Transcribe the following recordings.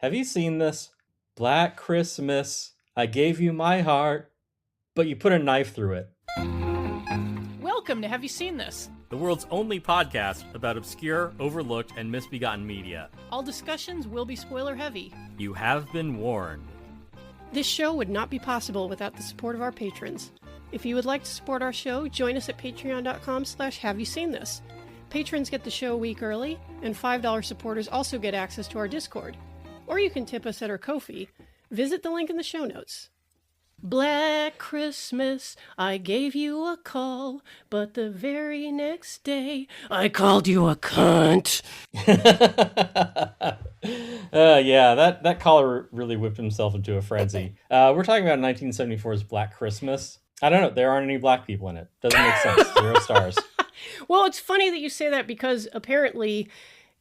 Have you seen this? Black Christmas, I gave you my heart, but you put a knife through it. Welcome to Have You Seen This? The world's only podcast about obscure, overlooked, and misbegotten media. All discussions will be spoiler heavy. You have been warned. This show would not be possible without the support of our patrons. If you would like to support our show, join us at patreon.com/haveyouseenthis. Patrons get the show a week early, and $5 supporters also get access to our Discord. Or you can tip us at our Ko-fi. Visit the link in the show notes. Black Christmas, I gave you a call, but the very next day, I called you a cunt. Yeah, that caller really whipped himself into a frenzy. We're talking about 1974's Black Christmas. I don't know, there aren't any black people in it. Doesn't make sense. 0 stars. Well, it's funny that you say that because apparently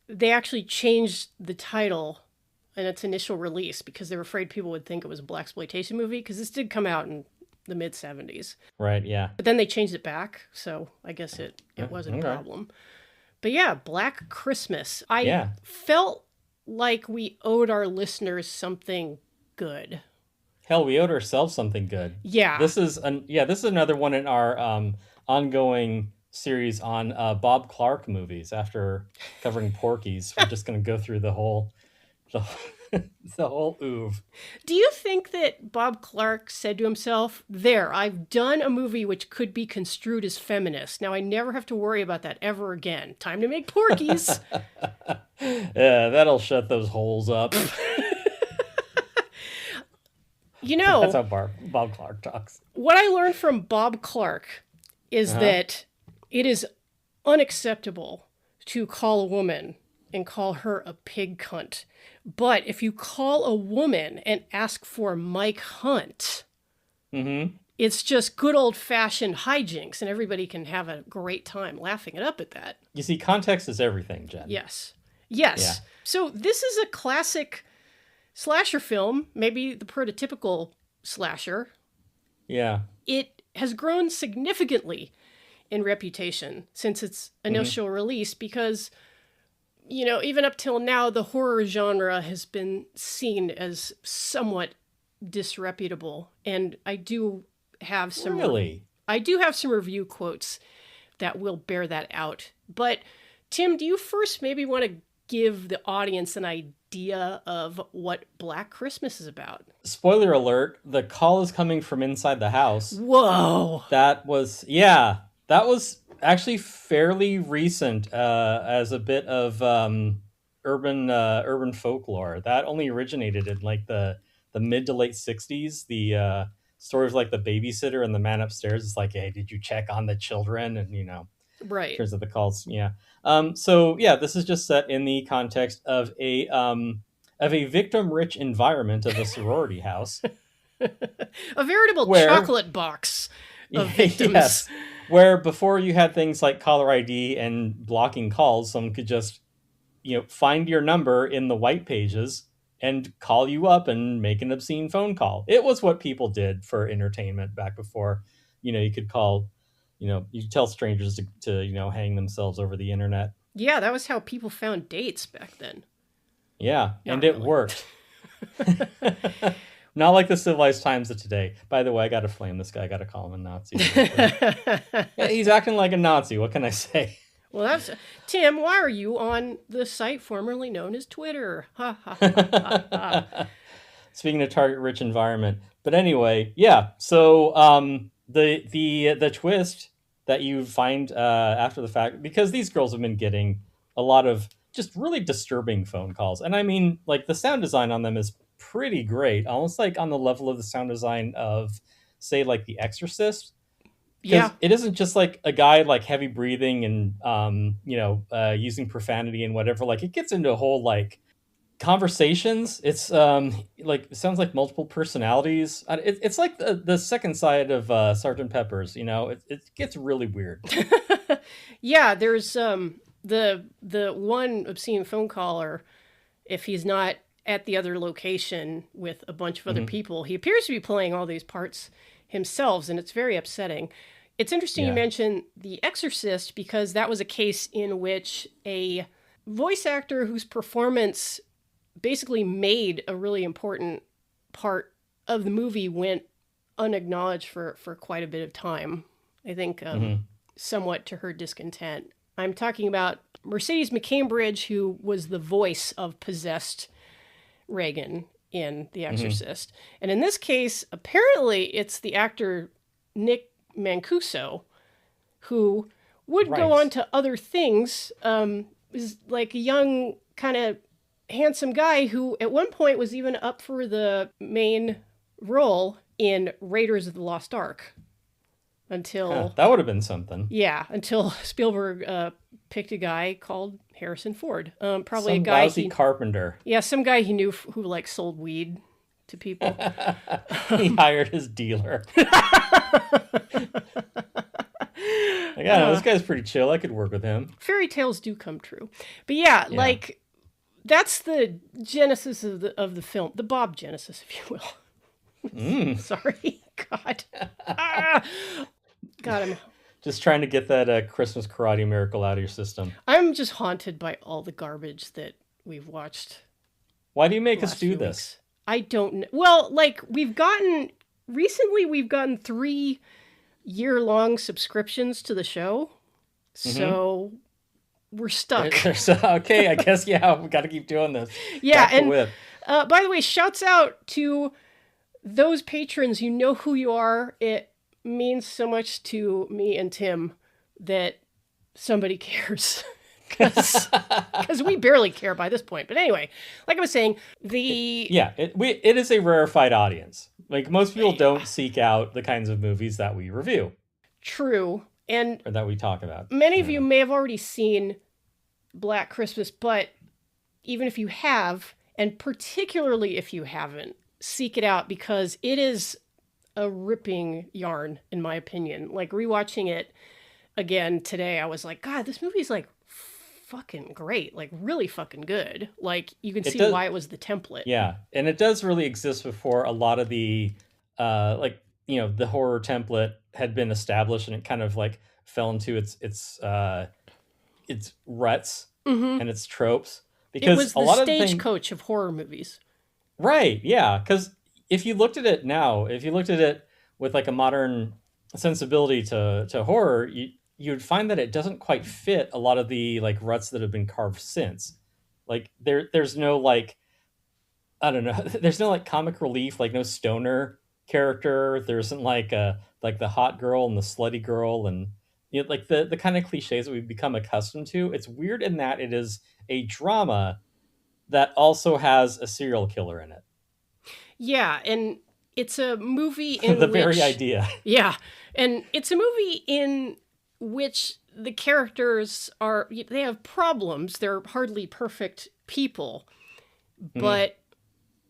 they actually changed the title in its initial release because they were afraid people would think it was a blaxploitation movie, because this did come out in the mid-70s. Right, yeah. But then they changed it back, so I guess it wasn't a problem. But yeah, Black Christmas. I felt like we owed our listeners something good. Hell, we owed ourselves something good. Yeah. This is another one in our ongoing series on Bob Clark movies. After covering Porky's, we're just going to go through the whole oeuvre. Do you think that Bob Clark said to himself, there, I've done a movie which could be construed as feminist. Now I never have to worry about that ever again. Time to make Porky's. Yeah, that'll shut those holes up. You know, that's how Bob Clark talks. What I learned from Bob Clark is that it is unacceptable to call a woman and call her a pig cunt. But if you call a woman and ask for Mike Hunt, it's just good old-fashioned hijinks, and everybody can have a great time laughing it up at that. You see, context is everything, Jen. Yes. Yeah. So this is a classic slasher film, maybe the prototypical slasher. Yeah. It has grown significantly in reputation since its initial release because, you know, even up till now, the horror genre has been seen as somewhat disreputable. And I do have some review quotes that will bear that out. But Tim, do you first maybe want to give the audience an idea of what Black Christmas is about? Spoiler alert, the call is coming from inside the house. Whoa. That was actually fairly recent as a bit of urban folklore. That only originated in like the mid to late 60s. The stories like the babysitter and the man upstairs is like, hey, did you check on the children? And, you know, right. In terms of the calls. Yeah. So yeah, this is just set in the context of a victim-rich environment of a sorority house. A veritable chocolate box of victims. Yes. Where before you had things like caller ID and blocking calls, someone could just, you know, find your number in the white pages and call you up and make an obscene phone call. It was what people did for entertainment back before, you know, you could call, you know, you tell strangers to you know, hang themselves over the internet. Yeah, that was how people found dates back then. Yeah, and it worked. Not like the civilized times of today. By the way, I got to flame this guy. I got to call him a Nazi. Yeah, he's acting like a Nazi. What can I say? Well, that's Tim. Why are you on the site formerly known as Twitter? Ha ha ha ha. Speaking of target-rich environment, but anyway, yeah. So the twist that you find after the fact, because these girls have been getting a lot of just really disturbing phone calls, and I mean, like the sound design on them is pretty great, almost like on the level of the sound design of, say, like The Exorcist. Yeah, it isn't just like a guy like heavy breathing and using profanity and whatever. Like it gets into a whole like conversations. It's like it sounds like multiple personalities. It's like the second side of Sgt. Pepper's. You know, it gets really weird. Yeah, there's the one obscene phone caller. If he's not at the other location with a bunch of other people, he appears to be playing all these parts himself, and it's very upsetting. It's interesting you mention The Exorcist because that was a case in which a voice actor whose performance basically made a really important part of the movie went unacknowledged for quite a bit of time. I think somewhat to her discontent. I'm talking about Mercedes McCambridge, who was the voice of possessed Regan in The Exorcist. And in this case, apparently it's the actor Nick Mancuso, who would go on to other things, is like a young, kind of handsome guy who at one point was even up for the main role in Raiders of the Lost Ark. Until that would have been something. Yeah, until Spielberg picked a guy called Harrison Ford. Probably some a guy lousy carpenter. Yeah, some guy he knew who like sold weed to people. He hired his dealer. Like, I don't know, this guy's pretty chill. I could work with him. Fairy tales do come true. But yeah, like that's the genesis of the film, the Bob Genesis, if you will. Sorry, God. God, I'm just trying to get that Christmas karate miracle out of your system. I'm just haunted by all the garbage that we've watched. Why do you make us do this? I don't know. Well, like we've gotten 3-year-long subscriptions to the show. So we're stuck. Okay, I guess, we got to keep doing this. Yeah, and by the way, shouts out to those patrons. You know who you are. It means so much to me and Tim that somebody cares. Because we barely care by this point. But anyway, like I was saying, it is a rarefied audience. Like most people don't seek out the kinds of movies that we review. True. And or that we talk about. Many of you may have already seen Black Christmas, but even if you have, and particularly if you haven't, seek it out because it is a ripping yarn, in my opinion. Like rewatching it again today, I was like, God, this movie's like fucking great, like really fucking good. Like you can see why it was the template. Yeah, and it does really exist before a lot of the the horror template had been established, and it kind of like fell into its ruts and its tropes. Because it was the stagecoach of horror movies. Right, yeah, because if you looked at it now, if you looked at it with like a modern sensibility to horror, you'd find that it doesn't quite fit a lot of the like ruts that have been carved since. Like there's no like, I don't know, there's no like comic relief, like no stoner character. There isn't like the hot girl and the slutty girl and like the kind of cliches that we've become accustomed to. It's weird in that it is a drama that also has a serial killer in it. Yeah, and it's a movie in the very idea. Yeah, and it's a movie in which the characters they have problems. They're hardly perfect people, but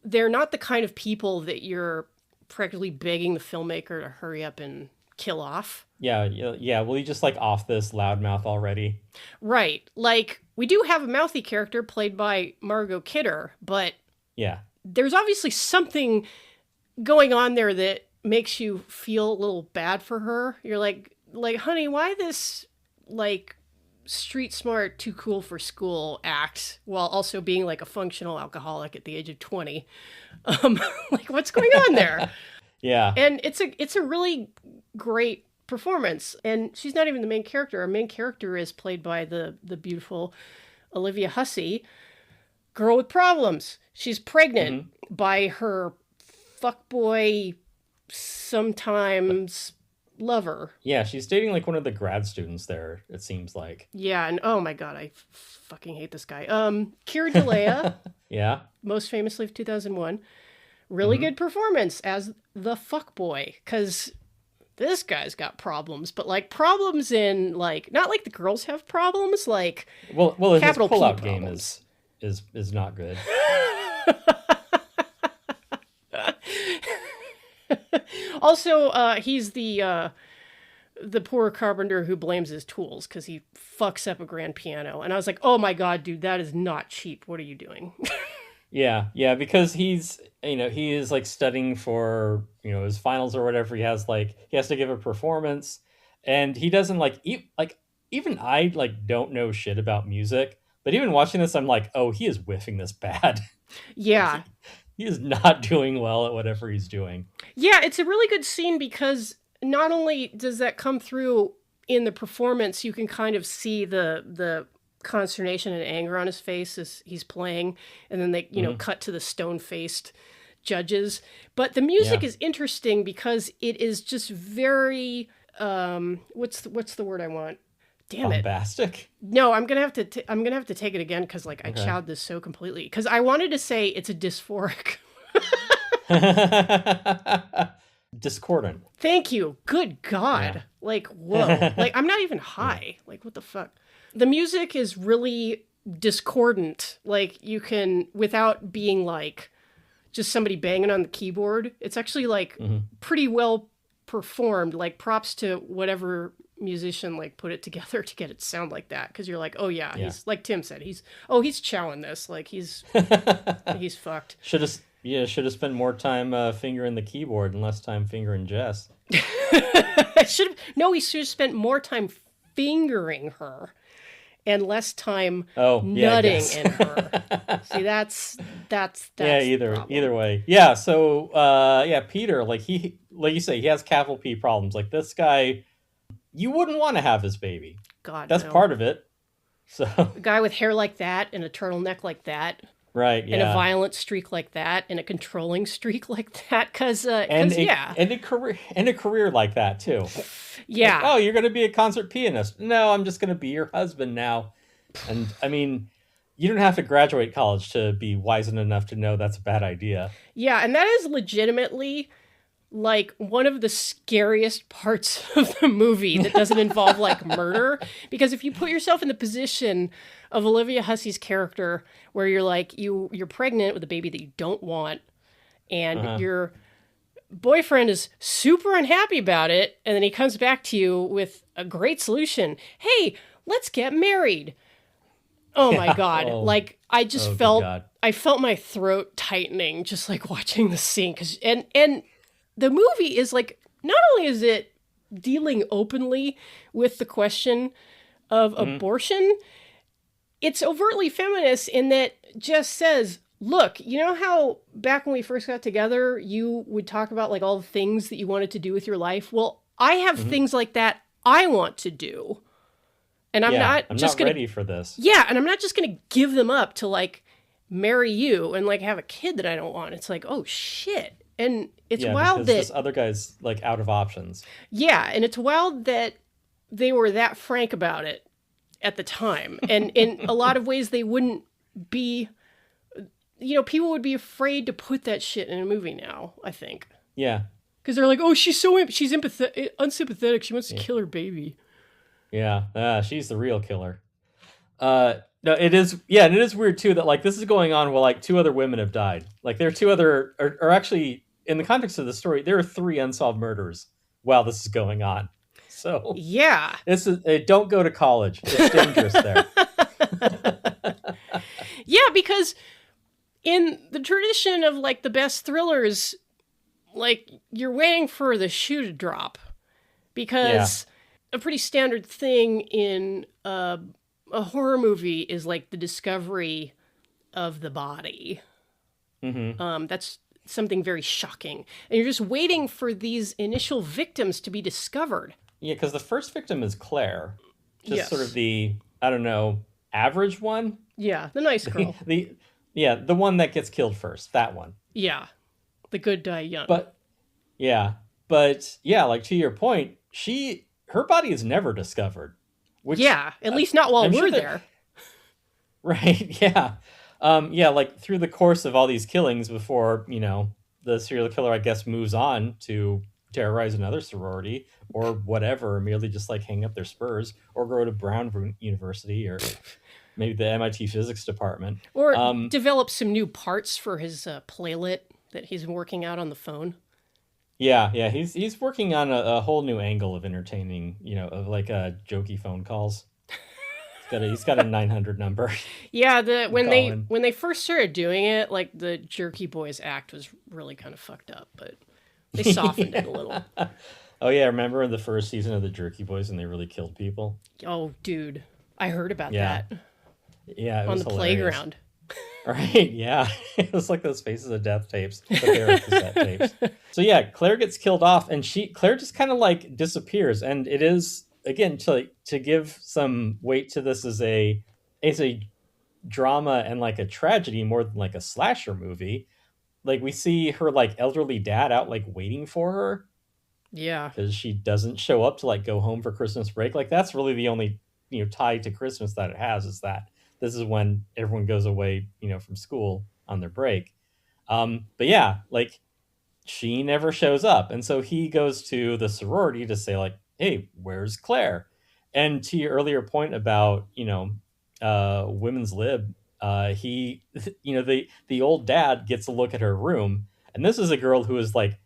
they're not the kind of people that you're practically begging the filmmaker to hurry up and kill off. Yeah. Will you just like off this loudmouth already? Right. Like we do have a mouthy character played by Margot Kidder, but there's obviously something going on there that makes you feel a little bad for her. You're like, honey, why this like street smart, too cool for school act while also being like a functional alcoholic at the age of 20? Like what's going on there? Yeah. And it's a really great performance. And she's not even the main character. Our main character is played by the beautiful Olivia Hussey, girl with problems. She's pregnant by her fuckboy sometimes lover. Yeah, she's dating like one of the grad students there, it seems like. Yeah, and oh my God, I fucking hate this guy. Keira DeLea. Yeah. Most famously of 2001. Really good performance as the fuckboy, because this guy's got problems, but like problems in like, not like the girls have problems, like well his capital pull-out P game problems. is not good. Also, he's the poor carpenter who blames his tools because he fucks up a grand piano. And I was like, oh my God, dude, that is not cheap. What are you doing? Yeah, because he is like studying for, his finals or whatever. He has to give a performance, and he doesn't even I like don't know shit about music, But even watching this, I'm like, oh, he is whiffing this bad. Yeah. He is not doing well at whatever he's doing. Yeah, it's a really good scene because not only does that come through in the performance, you can kind of see the consternation and anger on his face as he's playing, and then they, cut to the stone-faced judges. But the music is interesting because it is just very what's the word I want? Damn it. Bombastic? No, I'm gonna have to take it again because I chowed this so completely. Because I wanted to say it's a dysphoric. Discordant. Thank you. Good God. Yeah. Like, whoa. Like, I'm not even high. Yeah. Like, what the fuck? The music is really discordant. Like, you can, without being like just somebody banging on the keyboard, it's actually like pretty well performed. Like, props to whatever musician like put it together to get it to sound like that, because you're like, oh yeah, he's like Tim said, he's chowing this, like he's fucked. Should have spent more time fingering the keyboard and less time fingering Jess. He should have spent more time fingering her and less time nutting in her. See, that's either way. Yeah, so Peter, like you say, he has capital P problems. Like this guy, you wouldn't want to have his baby. God, that's part of it. So a guy with hair like that and a turtleneck like that, right? Yeah, and a violent streak like that, and a controlling streak like that, and a career like that too. Yeah. Like, oh, you're going to be a concert pianist? No, I'm just going to be your husband now. And I mean, you don't have to graduate college to be wizened enough to know that's a bad idea. Yeah, and that is legitimately like one of the scariest parts of the movie that doesn't involve like murder, because if you put yourself in the position of Olivia Hussey's character, where you're like you're pregnant with a baby that you don't want, and your boyfriend is super unhappy about it, and then he comes back to you with a great solution. Hey, let's get married. Oh my God. Like I just felt my throat tightening just like watching the scene, and the movie is like, not only is it dealing openly with the question of abortion, it's overtly feminist in that Jess says, look, you know how back when we first got together, you would talk about like all the things that you wanted to do with your life? Well, I have things like that I want to do. And I'm not ready for this. Yeah, and I'm not just going to give them up to like marry you and like have a kid that I don't want. It's like, oh shit. And it's wild that this other guy's like out of options. Yeah, and it's wild that they were that frank about it at the time. And in a lot of ways they wouldn't be, people would be afraid to put that shit in a movie now, I think. Yeah. Because they're like, oh, she's unsympathetic. She wants to kill her baby. Yeah, she's the real killer. No, it is. Yeah, and it is weird too that like this is going on while like two other women have died. Like there are two other, or actually in the context of the story, there are 3 unsolved murders while this is going on. So yeah, don't go to college. It's dangerous there. Yeah, because in the tradition of like the best thrillers, like you're waiting for the shoe to drop, because a pretty standard thing in a horror movie is like the discovery of the body. That's something very shocking, and you're just waiting for these initial victims to be discovered. Yeah, because the first victim is Claire, just sort of the, I don't know, average one. Yeah, the nice girl. the one that gets killed first. That one. Yeah, the good die young. But like to your point, her body is never discovered. Which, at least not while we're there. Right, yeah. Like through the course of all these killings before, the serial killer, I guess, moves on to terrorize another sorority or whatever, or merely just like hang up their spurs or go to Brown University or maybe the MIT physics department. Or develop some new parts for his playlet that he's working out on the phone. Yeah, he's working on a whole new angle of entertaining, of like jokey phone calls. He's got a 900 number. Yeah, when they first started doing it, like the Jerky Boys act was really kind of fucked up, but they softened it a little. Oh yeah, remember in the first season of the Jerky Boys when they really killed people? Oh, dude, I heard about that. Yeah, it on was the hilarious. playground. Right, yeah. It was like those Faces of Death tapes, but they were cassette tapes. So yeah, Claire gets killed off, and Claire just kind of like disappears. And it is, again, to give some weight to this as a drama and like a tragedy more than like a slasher movie. Like we see her like elderly dad out like waiting for her Yeah. because she doesn't show up to like go home for Christmas break. Like that's really the only tie to Christmas that it has, is that this is when everyone goes away from school on their break. But yeah, like she never shows up, and so he goes to the sorority to say like, hey, where's Claire? And to your earlier point about women's lib, he the old dad gets a look at her room, and this is a girl who is like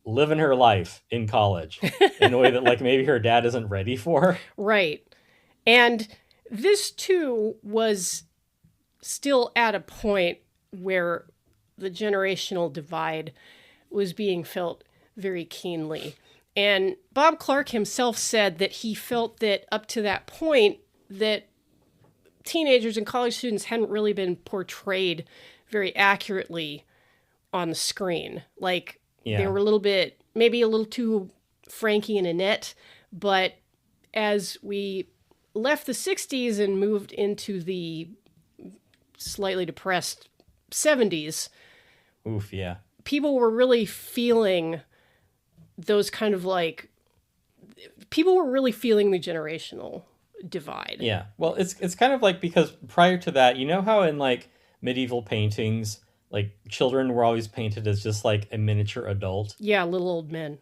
living her life in college in a way that like maybe her dad isn't ready for. Right. And this too was still at a point where the generational divide was being felt very keenly. And Bob Clark himself said that he felt that up to that point that teenagers and college students hadn't really been portrayed very accurately on the screen. Like they were maybe a little too Frankie and Annette, but as we left the 60s and moved into the slightly depressed 70s, oof, yeah, people were really feeling those kind of like, people were really feeling the generational divide. Yeah. Well, it's kind of like, because prior to that, you know how in like medieval paintings, like children were always painted as just like a miniature adult? Yeah, little old men.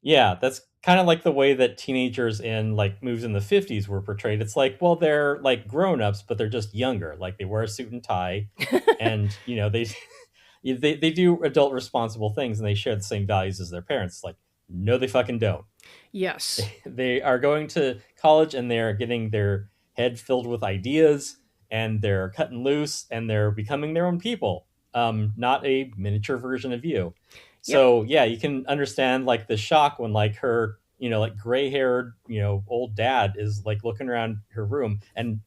Yeah, that's kind of like the way that teenagers in like movies in the 50s were portrayed. It's like, well, they're like grown-ups, but they're just younger. Like they wear a suit and tie and they do adult responsible things, and they share the same values as their parents. It's like, no, they fucking don't. Yes. They are going to college and they're getting their head filled with ideas, and they're cutting loose, and they're becoming their own people. Not a miniature version of you. So yeah, you can understand like the shock when like her, like gray-haired, old dad is like looking around her room, and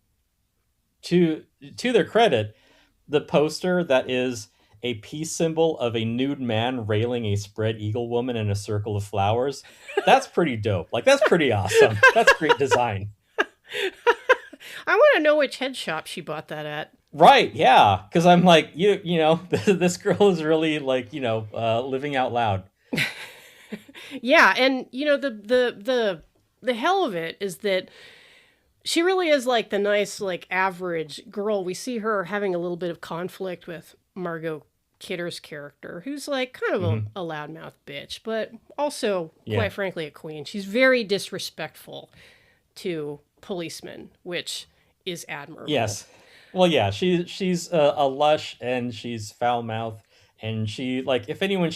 to their credit, the poster that is a peace symbol of a nude man railing a spread eagle woman in a circle of flowers, that's pretty dope. Like that's pretty awesome. That's great design. I want to know which head shop she bought that at. Right, yeah, because I'm like, this girl is really like, living out loud. Yeah, and the hell of it is that she really is like the nice, like average girl. We see her having a little bit of conflict with Margot Kidder's character, who's like kind of a loudmouth bitch, but also, quite frankly, a queen. She's very disrespectful to policemen, which is admirable. Yes. Well, yeah, she's a lush, and she's foul-mouthed, and she, like, if anyone,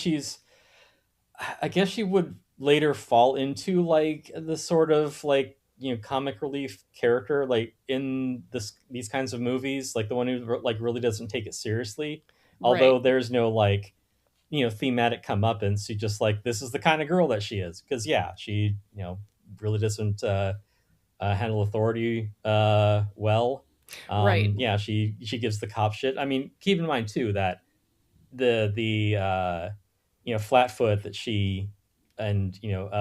I guess she would later fall into, like, the sort of, like, comic relief character, like, in these kinds of movies, like, the one who, like, really doesn't take it seriously, although there's no, like, thematic comeuppance. She just, like, this is the kind of girl that she is, because, yeah, she, really doesn't handle authority well. Right. Yeah, she gives the cop shit. I mean, keep in mind too that the Flatfoot that she and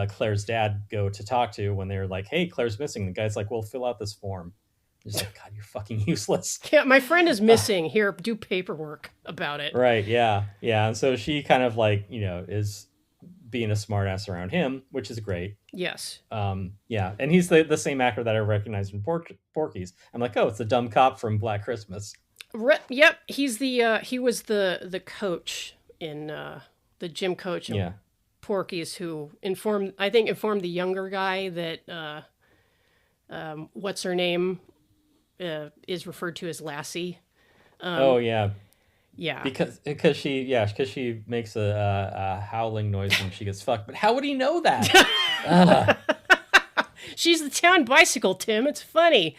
Claire's dad go to talk to when they're like, hey, Claire's missing. The guy's like, well, fill out this form. He's like, God, you're fucking useless. Yeah, my friend is missing. Here, do paperwork about it. Right. Yeah. Yeah. And so she kind of like is being a smartass around him, which is great. Yes. Yeah, and he's the same actor that I recognized in Porky's. I'm like, oh, it's the dumb cop from Black Christmas. Yep, he's he was the coach in the gym coach in Porky's, who informed the younger guy that what's her name is referred to as Lassie. Oh yeah. Yeah, because she makes a howling noise when she gets fucked. But how would he know that? She's the town bicycle, Tim. It's funny.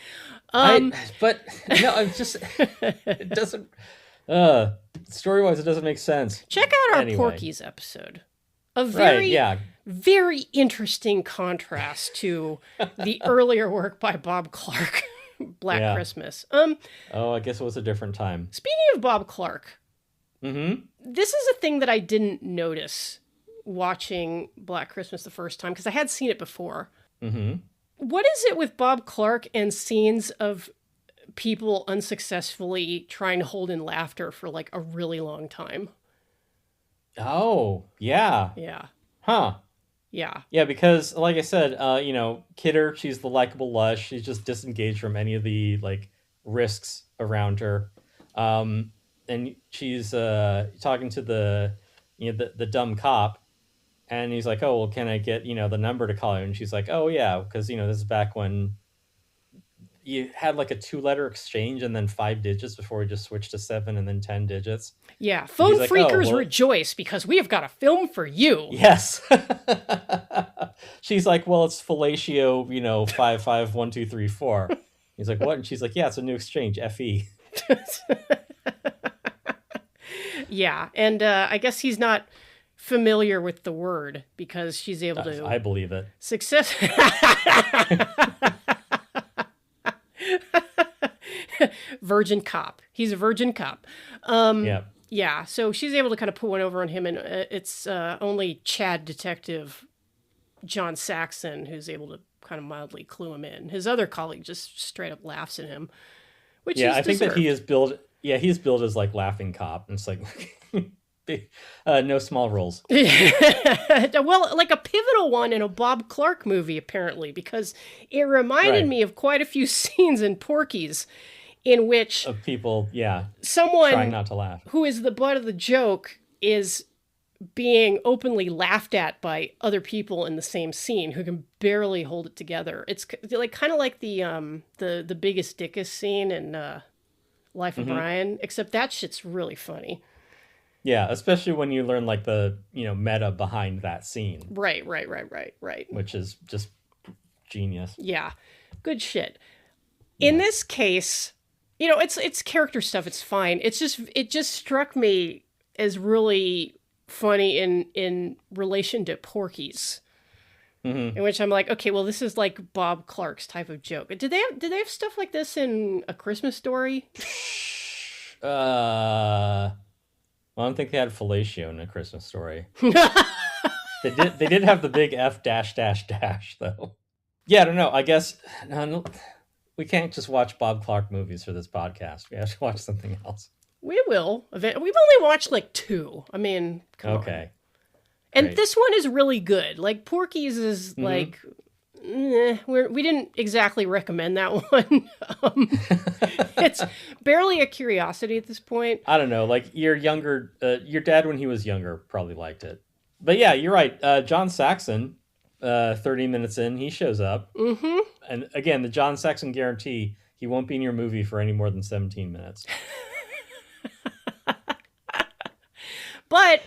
But no, I'm just it doesn't. Story-wise, it doesn't make sense. Check out our Porky's episode. A very interesting contrast to the earlier work by Bob Clark. Black Christmas. Oh, I guess it was a different time. Speaking of Bob Clark, this is a thing that I didn't notice watching Black Christmas the first time, because I had seen it before. What is it with Bob Clark and scenes of people unsuccessfully trying to hold in laughter for like a really long time? Oh, yeah. Yeah. Huh. Yeah. Yeah, because like I said, Kidder, she's the likable lush. She's just disengaged from any of the like risks around her. And she's talking to the dumb cop, and he's like, "Oh, well, can I get, the number to call you?" And she's like, "Oh, yeah, because, this is back when you had like a 2-letter exchange and then 5 digits before we just switched to 7 and then 10 digits." Yeah, phone like, freakers rejoice because we have got a film for you. Yes. She's like, "Well, it's fellatio, 551234." He's like, "What?" And she's like, "Yeah, it's a new exchange, FE." Yeah, and I guess he's not familiar with the word because she's able to... I believe it. Success... Virgin cop. He's a virgin cop. Yeah. Yeah, so she's able to kind of put one over on him, and it's only Chad detective John Saxon who's able to kind of mildly clue him in. His other colleague just straight up laughs at him, which is I think deserved. that he is billed. Yeah, he's billed as like laughing cop, and it's like no small roles. Well, like a pivotal one in a Bob Clark movie, apparently, because it reminded me of quite a few scenes in Porky's in which of people, someone trying not to laugh, who is the butt of the joke is being openly laughed at by other people in the same scene who can barely hold it together. It's like kind of like the Biggest Dickus scene in Life of Brian, except that shit's really funny. Yeah, especially when you learn like the meta behind that scene. Right. Which is just genius. Yeah, good shit. In this case, it's character stuff. It's fine. It just struck me as really funny in relation to Porky's, in which I'm like, okay, well, this is like Bob Clark's type of joke. Did they have stuff like this in A Christmas Story? Well, I don't think they had fellatio in A Christmas Story. They did have the big F dash dash dash though. Yeah, I don't know. I guess no, we can't just watch Bob Clark movies for this podcast. We have to watch something else. We will. We've only watched like 2. I mean, come on. And Great. this one is really good. Like Porky's is like, we didn't exactly recommend that one. It's barely a curiosity at this point. I don't know. Like your dad when he was younger probably liked it. But yeah, you're right. John Saxon, 30 minutes in, he shows up. And again, the John Saxon guarantee, he won't be in your movie for any more than 17 minutes. But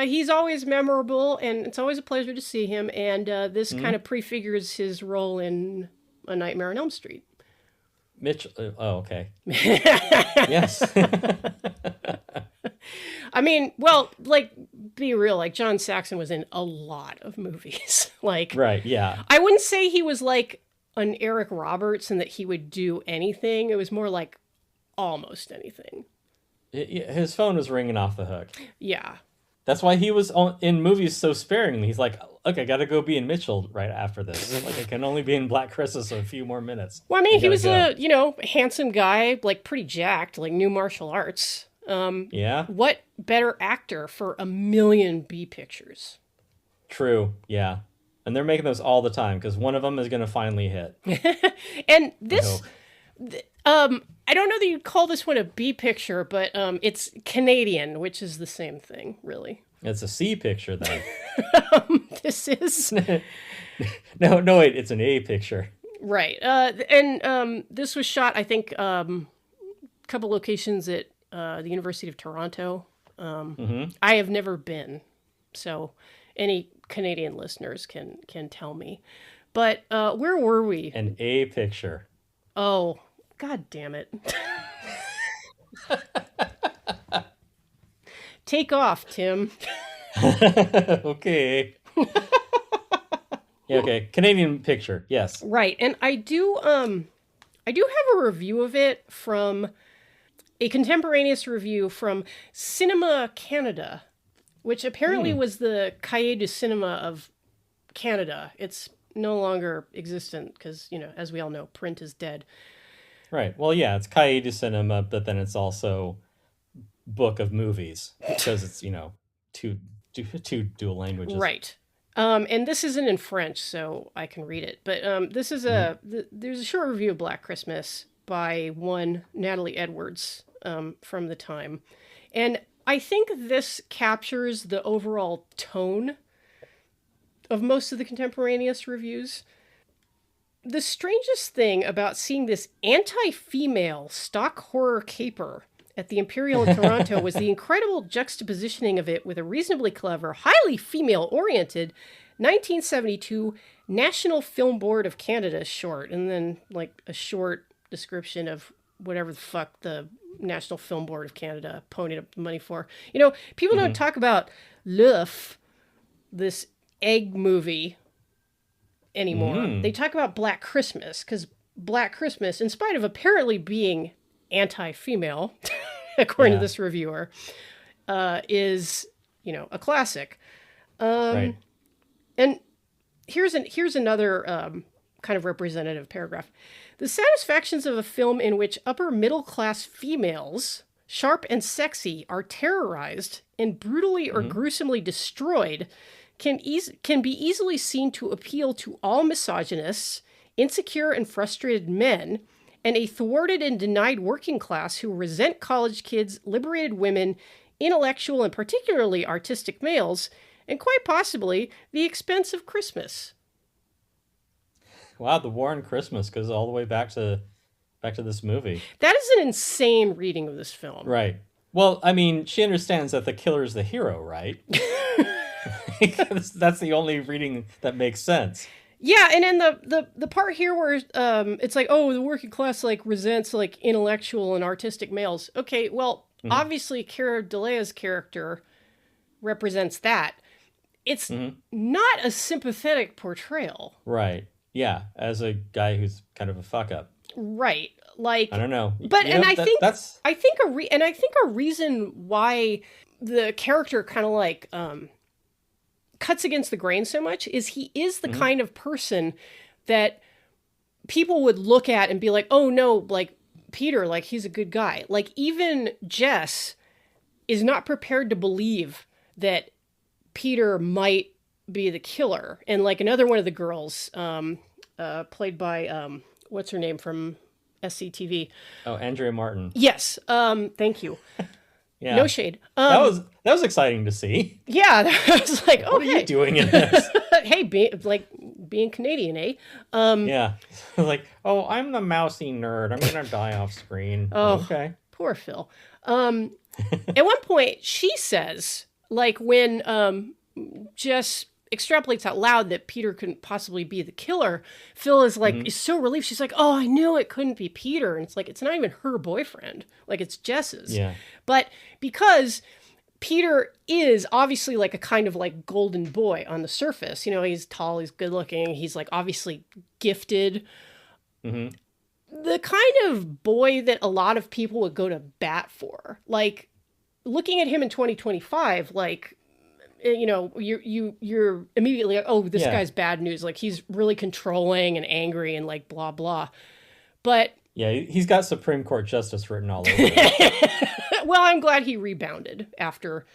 he's always memorable, and it's always a pleasure to see him. And this kind of prefigures his role in A Nightmare on Elm Street. Mitch. Oh, okay. Yes. I mean, well, like, be real. Like, John Saxon was in a lot of movies. Like, right. Yeah. I wouldn't say he was like an Eric Roberts and that he would do anything. It was more like almost anything. His phone was ringing off the hook. Yeah. That's why he was in movies so sparingly. He's like, look, I got to go be in Mitchell right after this. Like, I can only be in Black Christmas a few more minutes. Well, I mean, he was a, handsome guy, like pretty jacked, like new martial arts. Yeah. What better actor for a million B pictures? True. Yeah. And they're making those all the time because one of them is going to finally hit. And this, I don't know that you'd call this one a B picture, but it's Canadian, which is the same thing, really. It's a C picture, then. This is... No, wait, it's an A picture. Right. And this was shot, I think, a couple locations at the University of Toronto. I have never been, so any Canadian listeners can tell me. But where were we? An A picture. Oh, God damn it. Take off, Tim. Okay. Yeah, okay. Canadian picture, yes. Right. And I do I do have a review of it from a contemporaneous review from Cinema Canada, which apparently was the Cahiers du Cinema of Canada. It's no longer existent because, as we all know, print is dead. Right. Well, yeah, it's Cahiers du Cinema, but then it's also Book of Movies because it's, two dual languages. Right. And this isn't in French, so I can read it. But this is there's a short review of Black Christmas by one Natalie Edwards from the time. And I think this captures the overall tone of most of the contemporaneous reviews. The strangest thing about seeing this anti-female stock horror caper at the Imperial in Toronto was the incredible juxtapositioning of it with a reasonably clever, highly female-oriented 1972 National Film Board of Canada short, and then like a short description of whatever the fuck the National Film Board of Canada ponied up the money for. People don't talk about L'Oeuf, this egg movie, anymore. They talk about Black Christmas because Black Christmas, in spite of apparently being anti-female, according to this reviewer, is a classic. Right. And here's another kind of representative paragraph. The satisfactions of a film in which upper middle class females, sharp and sexy, are terrorized and brutally or gruesomely destroyed can be easily seen to appeal to all misogynists, insecure and frustrated men, and a thwarted and denied working class who resent college kids, liberated women, intellectual and particularly artistic males, and quite possibly the expense of Christmas. Wow, the war on Christmas goes all the way back to this movie. That is an insane reading of this film. Right. Well, I mean, she understands that the killer is the hero, right? That's the only reading that makes sense. Yeah, and then the part here where it's like, oh, the working class like resents like intellectual and artistic males. Okay, well, obviously Cara Delea's character represents that. It's not a sympathetic portrayal. Right. Yeah, as a guy who's kind of a fuck up. Right. Like I don't know. But I think a reason why the character kind of like cuts against the grain so much is he is the kind of person that people would look at and be like, oh no, like Peter, like he's a good guy. Like even Jess is not prepared to believe that Peter might be the killer. And like another one of the girls, played by what's her name from SCTV? Oh, Andrea Martin. Yes. Thank you. Yeah. No shade. That was exciting to see. Yeah, I was like, what are you doing in this? Hey, being Canadian, eh? Yeah. Like, oh, I'm the mousy nerd. I'm gonna die off screen. Oh, okay. Poor Phil. At one point, she says, like, when Jess extrapolates out loud that Peter couldn't possibly be the killer, Phil is like, is so relieved. She's like, oh, I knew it couldn't be Peter. And it's like, it's not even her boyfriend. Like, it's Jess's. Yeah. But because Peter is obviously like a kind of like golden boy on the surface, he's tall, he's good looking, he's like obviously gifted. The kind of boy that a lot of people would go to bat for. Like, looking at him in 2025, like, you're immediately like, oh, this guy's bad news. Like, he's really controlling and angry and like blah blah. But yeah, he's got Supreme Court justice written all over it. Well, I'm glad he rebounded after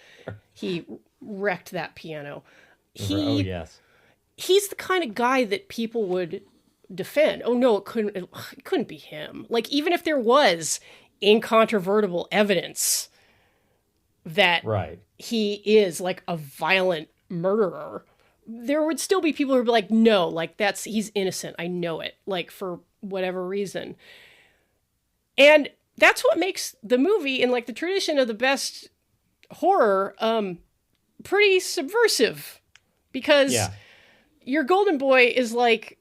he wrecked that piano. Oh yes, he's the kind of guy that people would defend. Oh no, it couldn't be him. Like, even if there was incontrovertible evidence that he is like a violent murderer, there would still be people who would be like, no, like he's innocent. I know it, like for whatever reason. And that's what makes the movie in like the tradition of the best horror, pretty subversive, because your golden boy is like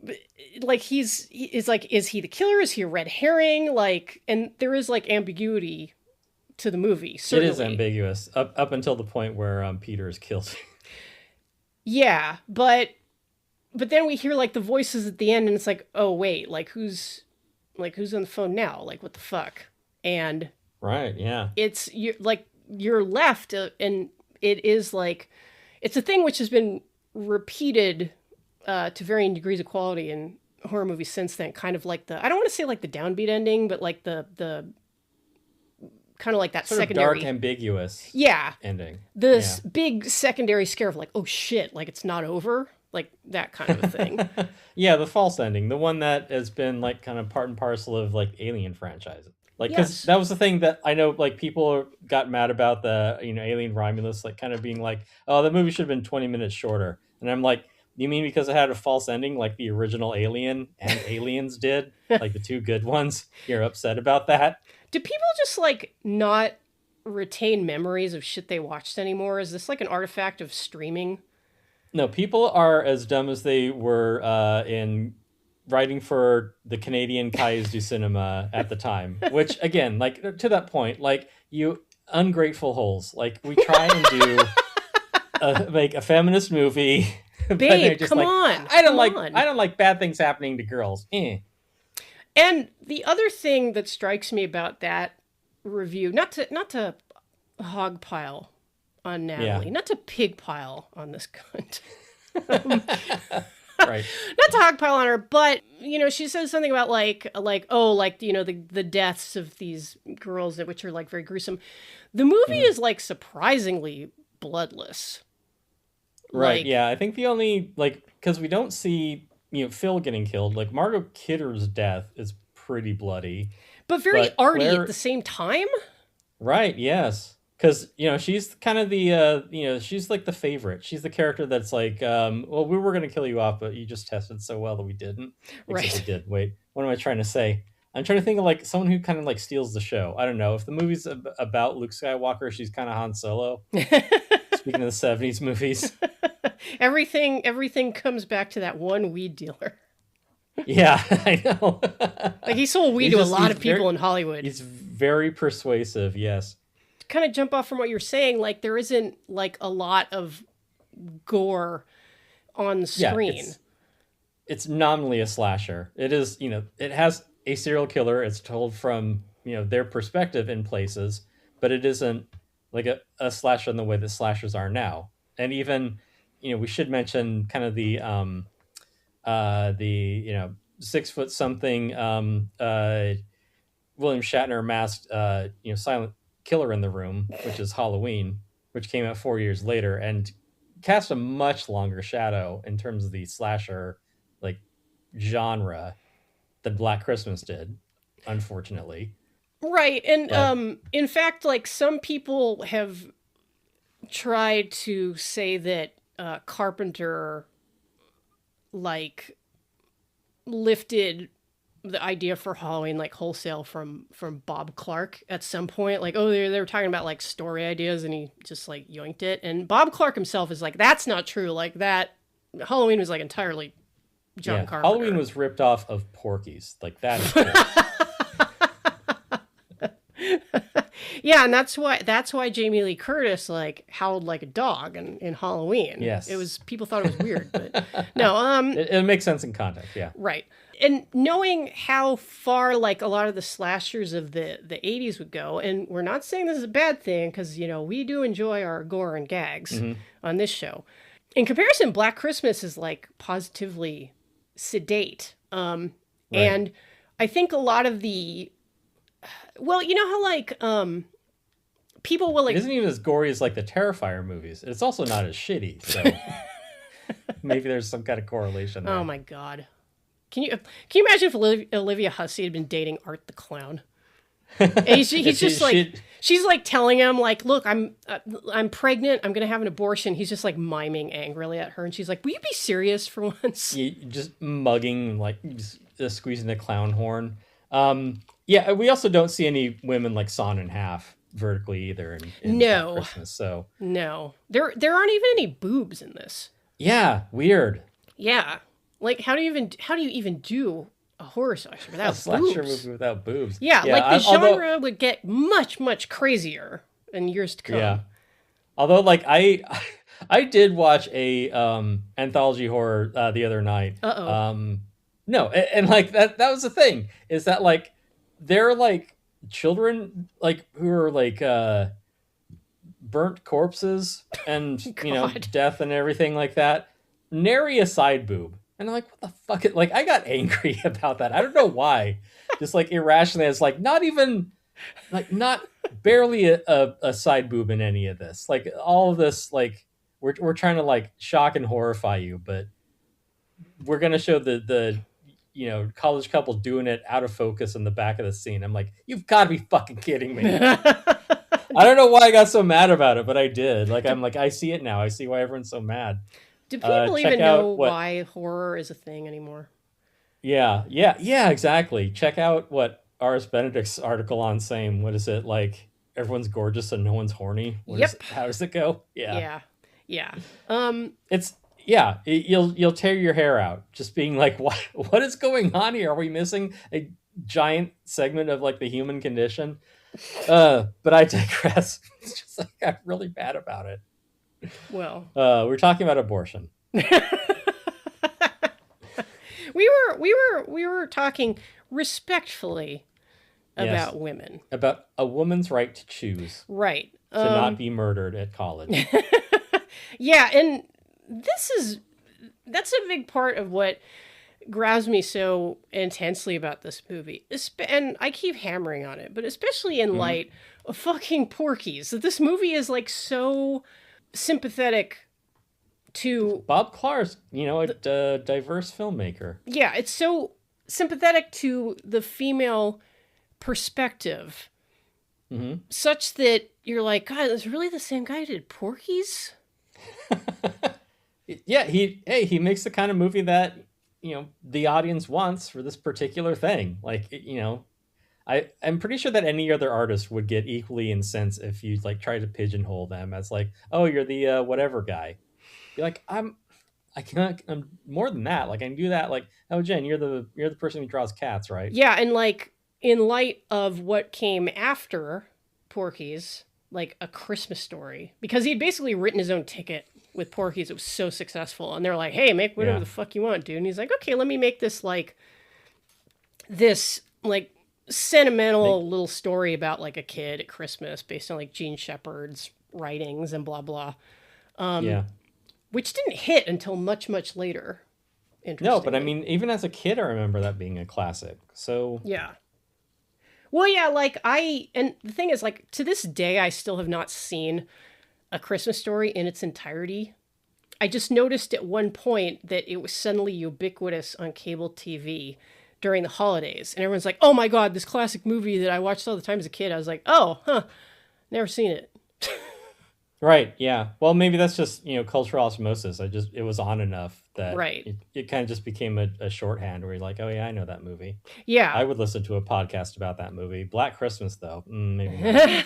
is he the killer? Is he a red herring? Like, and there is like ambiguity to the movie. Certainly. It is ambiguous up until the point where Peter is killed. Yeah, but then we hear like the voices at the end, and it's like, oh wait, like who's Like, who's on the phone now? Like, what the fuck? And Right, yeah. You're left, and it is like, it's a thing which has been repeated to varying degrees of quality in horror movies since then. Kind of like I don't want to say like the downbeat ending, but like the kind of like that sort secondary, of dark, ambiguous ending. This big secondary scare of like, oh shit, like it's not over, like that kind of a thing. Yeah, the false ending, the one that has been like kind of part and parcel of like Alien franchises. Like, because that was the thing that I know, like, people got mad about the, Alien Romulus, like, kind of being like, oh, the movie should have been 20 minutes shorter. And I'm like, you mean because it had a false ending like the original Alien and Aliens did? Like, the two good ones? You're upset about that? Do people just, like, not retain memories of shit they watched anymore? Is this, like, an artifact of streaming? No, people are as dumb as they were in writing for the Canadian Cahiers du Cinema at the time. Which, again, like, to that point, like, you ungrateful holes. Like, we try and do make a feminist movie. Babe, come on. I don't like bad things happening to girls. And the other thing that strikes me about that review, not to hogpile on Natalie, not to pigpile on this cunt. Right. Not to hogpile on her, but she says something about the deaths of these girls, which are like very gruesome. The movie is like surprisingly bloodless. Right. Like, yeah, I think the only because we don't see Phil getting killed. Like, Margot Kidder's death is pretty bloody, but very arty at the same time. Right. Yes. Because she's kind of the she's like the favorite. She's the character that's like, well, we were gonna kill you off, but you just tested so well that we didn't. Except we did. Wait, what am I trying to say? I'm trying to think of like someone who kind of like steals the show. I don't know if the movie's about Luke Skywalker, she's kind of Han Solo. Speaking of the 70s movies. Everything comes back to that one weed dealer. Yeah, I know. Like, he sold weed to a lot of people in Hollywood. He's very persuasive, yes. To kind of jump off from what you're saying, like, there isn't like a lot of gore on screen. Yeah, it's nominally a slasher. It is, it has a serial killer. It's told from, their perspective in places, but it isn't like a slasher in the way that slashers are now. And even, we should mention kind of the 6 foot something William Shatner masked silent killer in the room, which is Halloween, which came out 4 years later and cast a much longer shadow in terms of the slasher like genre than Black Christmas did, unfortunately. Right. And in fact, like, some people have tried to say that Carpenter like lifted the idea for Halloween like wholesale from Bob Clark at some point. Like, oh, they were talking about like story ideas and he just like yoinked it. And Bob Clark himself is like, that's not true. Like, that Halloween was like entirely John Carpenter. Halloween was ripped off of Porky's. Like, that is cool. Yeah, and that's why Jamie Lee Curtis like howled like a dog in Halloween. Yes, it was, people thought it was weird, but no, it makes sense in context. Yeah, right. And knowing how far like a lot of the slashers of the 80s would go, and we're not saying this is a bad thing because we do enjoy our gore and gags on this show. In comparison, Black Christmas is like positively sedate, right. And I think a lot of the how like people will like, it isn't even as gory as like the Terrifier movies. It's also not as shitty, so maybe there's some kind of correlation there. Oh my god, can you imagine if Olivia Hussey had been dating Art the Clown? And he's just like, she's like telling him like, look, I'm pregnant, I'm gonna have an abortion. He's just like miming angrily at her, and she's like, will you be serious for once? Just mugging, like just squeezing the clown horn. Yeah, we also don't see any women like sawn in half vertically either in no Christmas, so no, there aren't even any boobs in this. Yeah, weird. Yeah, like how do you even do a horror slasher without slasher boobs? movie without boobs? Yeah, like the genre would get much crazier in years to come. Yeah, although like I did watch a anthology horror the other night. No, and like that was the thing, is that like they're like children like who are like burnt corpses and God. death and everything like that. Nary a side boob. And I'm like, what the fuck? Like I got angry about that. I don't know why. Just like irrationally, it's like not even like not barely a side boob in any of this. Like all of this, like we're trying to like shock and horrify you, but we're gonna show the college couple doing it out of focus in the back of the scene. I'm like, you've got to be fucking kidding me. I don't know why I got so mad about it, but I did. Like, I'm like, I see it now. I see why everyone's so mad. Do people even know why horror is a thing anymore? Yeah, exactly. Check out what R.S. Benedict's article on saying, what is it, like, everyone's gorgeous and no one's horny? How does it go? Yeah. You'll tear your hair out just being like, what is going on here? Are we missing a giant segment of like the human condition? But I digress. It's just like I'm really bad about it. Well, we're talking about abortion. we were talking respectfully about women, about a woman's right to choose, right, to not be murdered at college. Yeah, and that's a big part of what grabs me so intensely about this movie. And I keep hammering on it, but especially in light of fucking Porky's, that this movie is like so sympathetic to Bob Clark's, a diverse filmmaker. Yeah, it's so sympathetic to the female perspective, such that you're like, God, it's really the same guy who did Porky's? Yeah, he makes the kind of movie that the audience wants for this particular thing. Like I'm pretty sure that any other artist would get equally incensed if you like try to pigeonhole them as like, oh, you're the whatever guy. Be like, I'm more than that. Like I can do that. Like, oh, Jen, you're the person who draws cats, right? Yeah, and like in light of what came after Porky's, like A Christmas Story, because he'd basically written his own ticket with Porky's. It was so successful, and they're like, hey, make whatever the fuck you want, dude. And he's like, okay, let me make this sentimental little story about like a kid at Christmas based on like Jean Shepherd's writings and blah blah. Which didn't hit until much, much later. No, but I mean, even as a kid, I remember that being a classic. So yeah. Well, yeah, and the thing is, like, to this day, I still have not seen A Christmas Story in its entirety. I just noticed at one point that it was suddenly ubiquitous on cable TV during the holidays. And everyone's like, oh my God, this classic movie that I watched all the time as a kid. I was like, never seen it. Right, yeah. Well, maybe that's just, cultural osmosis. It was on enough that it kind of just became a shorthand where you're like, oh yeah, I know that movie. Yeah. I would listen to a podcast about that movie. Black Christmas, though, maybe not.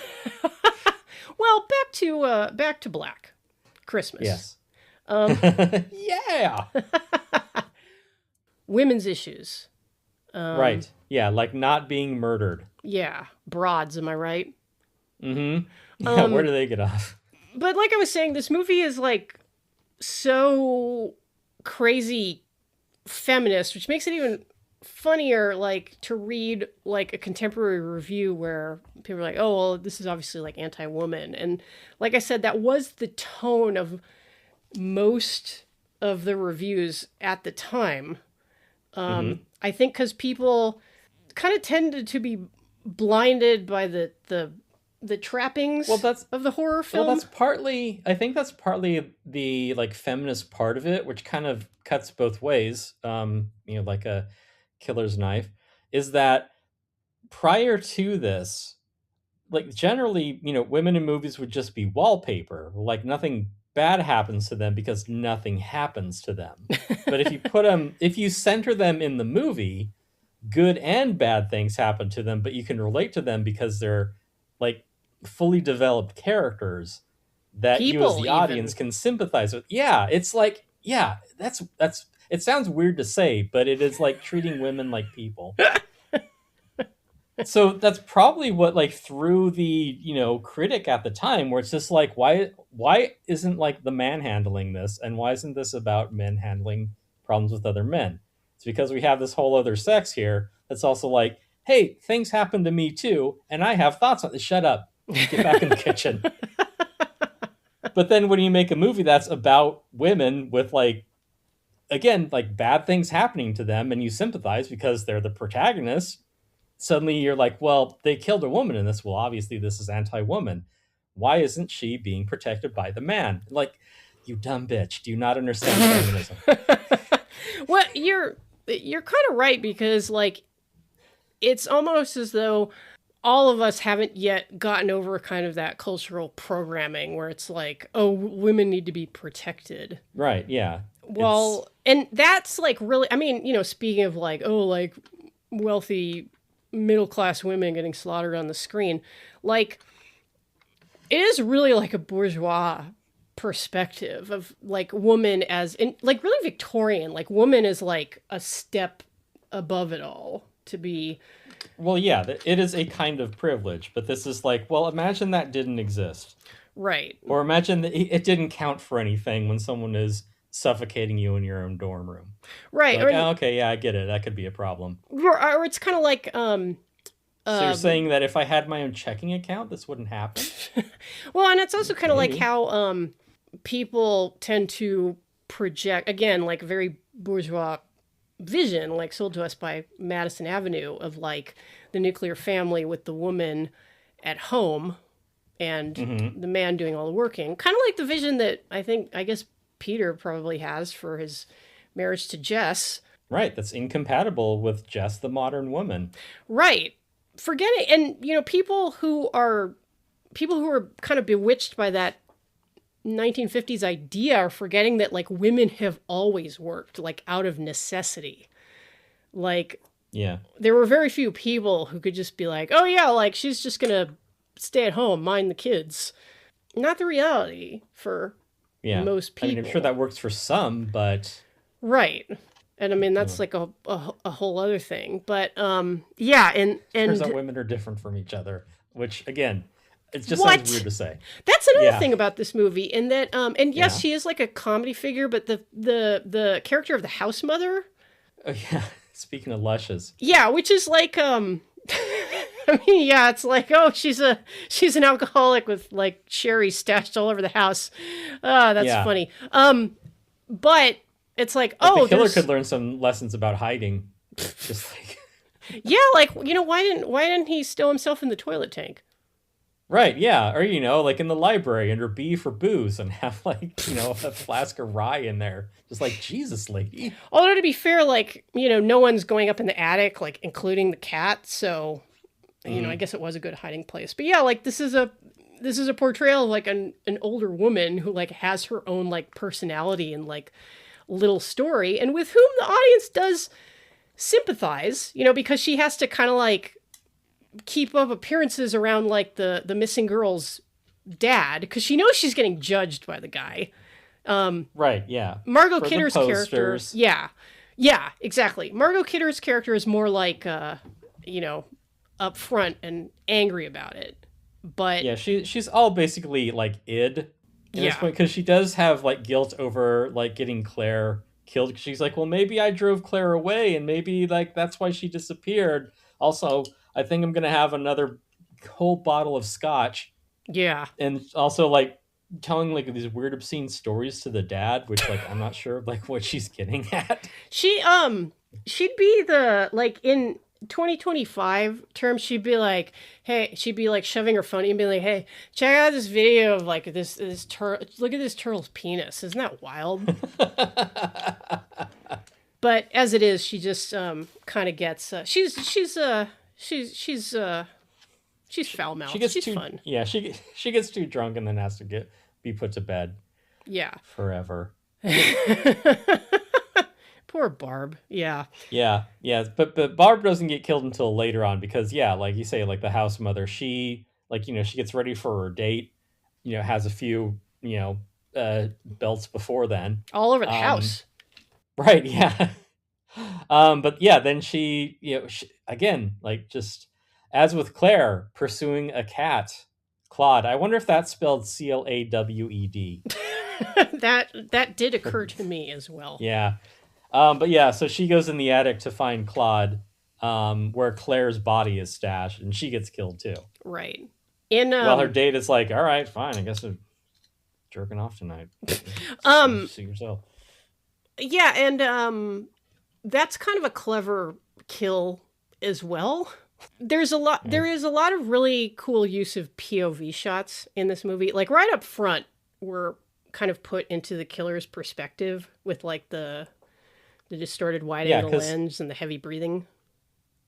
Well, back to Black Christmas. Yes. Yeah. Women's issues. Right. Yeah, like not being murdered. Yeah. Broads, am I right? Mm-hmm. Yeah, where do they get off? But like I was saying, this movie is like so crazy feminist, which makes it even funnier, like to read like a contemporary review where people are like, oh, well, this is obviously like anti-woman. And like I said, that was the tone of most of the reviews at the time. I think because people kind of tended to be blinded by the trappings of the horror film. Well, I think that's partly the like feminist part of it, which kind of cuts both ways. Like a killer's knife, is that prior to this, like generally, women in movies would just be wallpaper. Like nothing bad happens to them because nothing happens to them. But if you center them in the movie, good and bad things happen to them, but you can relate to them because they're like fully developed characters that you as the audience can sympathize with. Yeah, it's like, yeah, that's it sounds weird to say, but it is like treating women like people. So that's probably what like threw the critic at the time, where it's just like, why isn't like the man handling this, and why isn't this about men handling problems with other men? It's It's because we have this whole other sex here that's also like, hey, things happen to me too, and I have thoughts on this. Shut up. Get back in the kitchen. But then when you make a movie that's about women with like, again, like bad things happening to them, and you sympathize because they're the protagonists, suddenly you're like, well, they killed a woman in this. Well, obviously this is anti-woman. Why isn't she being protected by the man? Like, you dumb bitch. Do you not understand feminism? Well, you're kind of right, because like it's almost as though all of us haven't yet gotten over kind of that cultural programming where it's like, oh, women need to be protected. Right, yeah. Well, and that's like really, I mean, you know, speaking of like, oh, like wealthy middle-class women getting slaughtered on the screen, like it is really like a bourgeois perspective of like woman as in like really Victorian, like woman is like a step above it all to be. Well, yeah, it is a kind of privilege, but this is like, well, imagine that didn't exist. Right. Or imagine that it didn't count for anything when someone is suffocating you in your own dorm room. Right. Like, or, oh, okay, yeah, I get it. That could be a problem. or it's kind of like So you're saying that if I had my own checking account, this wouldn't happen? well, and it's also kind of like how people tend to project, again, like very bourgeois vision, like sold to us by Madison Avenue, of like the nuclear family with the woman at home and the man doing all the working. Kind of like the vision that I guess Peter probably has for his marriage to Jess. Right, that's incompatible with Jess, the modern woman. Right. Forgetting, and you know, people who are kind of bewitched by that 1950s idea are forgetting that like women have always worked like out of necessity. Like, yeah, there were very few people who could just be like, oh yeah, like she's just gonna stay at home, mind the kids. Not the reality for most people. I mean, I'm sure that works for some, but right. And I mean, that's like a whole other thing. But yeah, and turns out women are different from each other, which again, it just sounds weird to say. That's another thing about this movie, in that and yes, she is like a comedy figure, but the character of the house mother. Oh yeah, speaking of lushes. Yeah, which is like I mean, yeah, it's like, oh, she's an alcoholic with like sherry stashed all over the house. That's funny. But it's like, the killer could learn some lessons about hiding. Just like yeah, like, you know, why didn't he stow himself in the toilet tank? Right, yeah. Or, you know, like in the library under B for booze and have like, you know, a flask of rye in there. Just like, Jesus, lady. Although to be fair, like, you know, no one's going up in the attic, like including the cat. So, you know, I guess it was a good hiding place. But yeah, like this is a portrayal of like an older woman who like has her own like personality and like little story, and with whom the audience does sympathize, you know, because she has to kind of like keep up appearances around like the missing girl's dad, because she knows she's getting judged by the guy. Right, yeah. Margot Kidder's character, yeah, exactly. Margot Kidder's character is more like you know, upfront and angry about it, but yeah, she's all basically like id at this point, because she does have like guilt over like getting Claire killed. She's like, well, maybe I drove Claire away, and maybe like that's why she disappeared. Also, I think I'm gonna have another whole bottle of scotch. Yeah, and also like telling like these weird obscene stories to the dad, which like I'm not sure like what she's getting at. She'd be the, like, in 2025 terms, she'd be like, hey, she'd be like shoving her phone and be like, hey, check out this video of like this turtle. Look at this turtle's penis. Isn't that wild? But as it is, she just kind of gets she's foul mouthed. She's fun. Yeah, she gets too drunk and then has to be put to bed. Yeah, forever. Poor Barb. Yeah. But Barb doesn't get killed until later on, because like you say, like the house mother, she like, you know, she gets ready for her date, you know, has a few, you know, belts before then all over the house. Right. Yeah. But yeah, then she, you know, again, like just as with Claire pursuing a cat, Claude. I wonder if that's spelled Clawed. That did occur to me as well. Yeah. But yeah, so she goes in the attic to find Claude, where Claire's body is stashed, and she gets killed too. Right. In Well, her date is like, all right, fine, I guess I'm jerking off tonight. See yourself. Yeah, and that's kind of a clever kill as well. There is a lot of really cool use of POV shots in this movie. Like right up front, we're kind of put into the killer's perspective with like the distorted wide angle lens and the heavy breathing.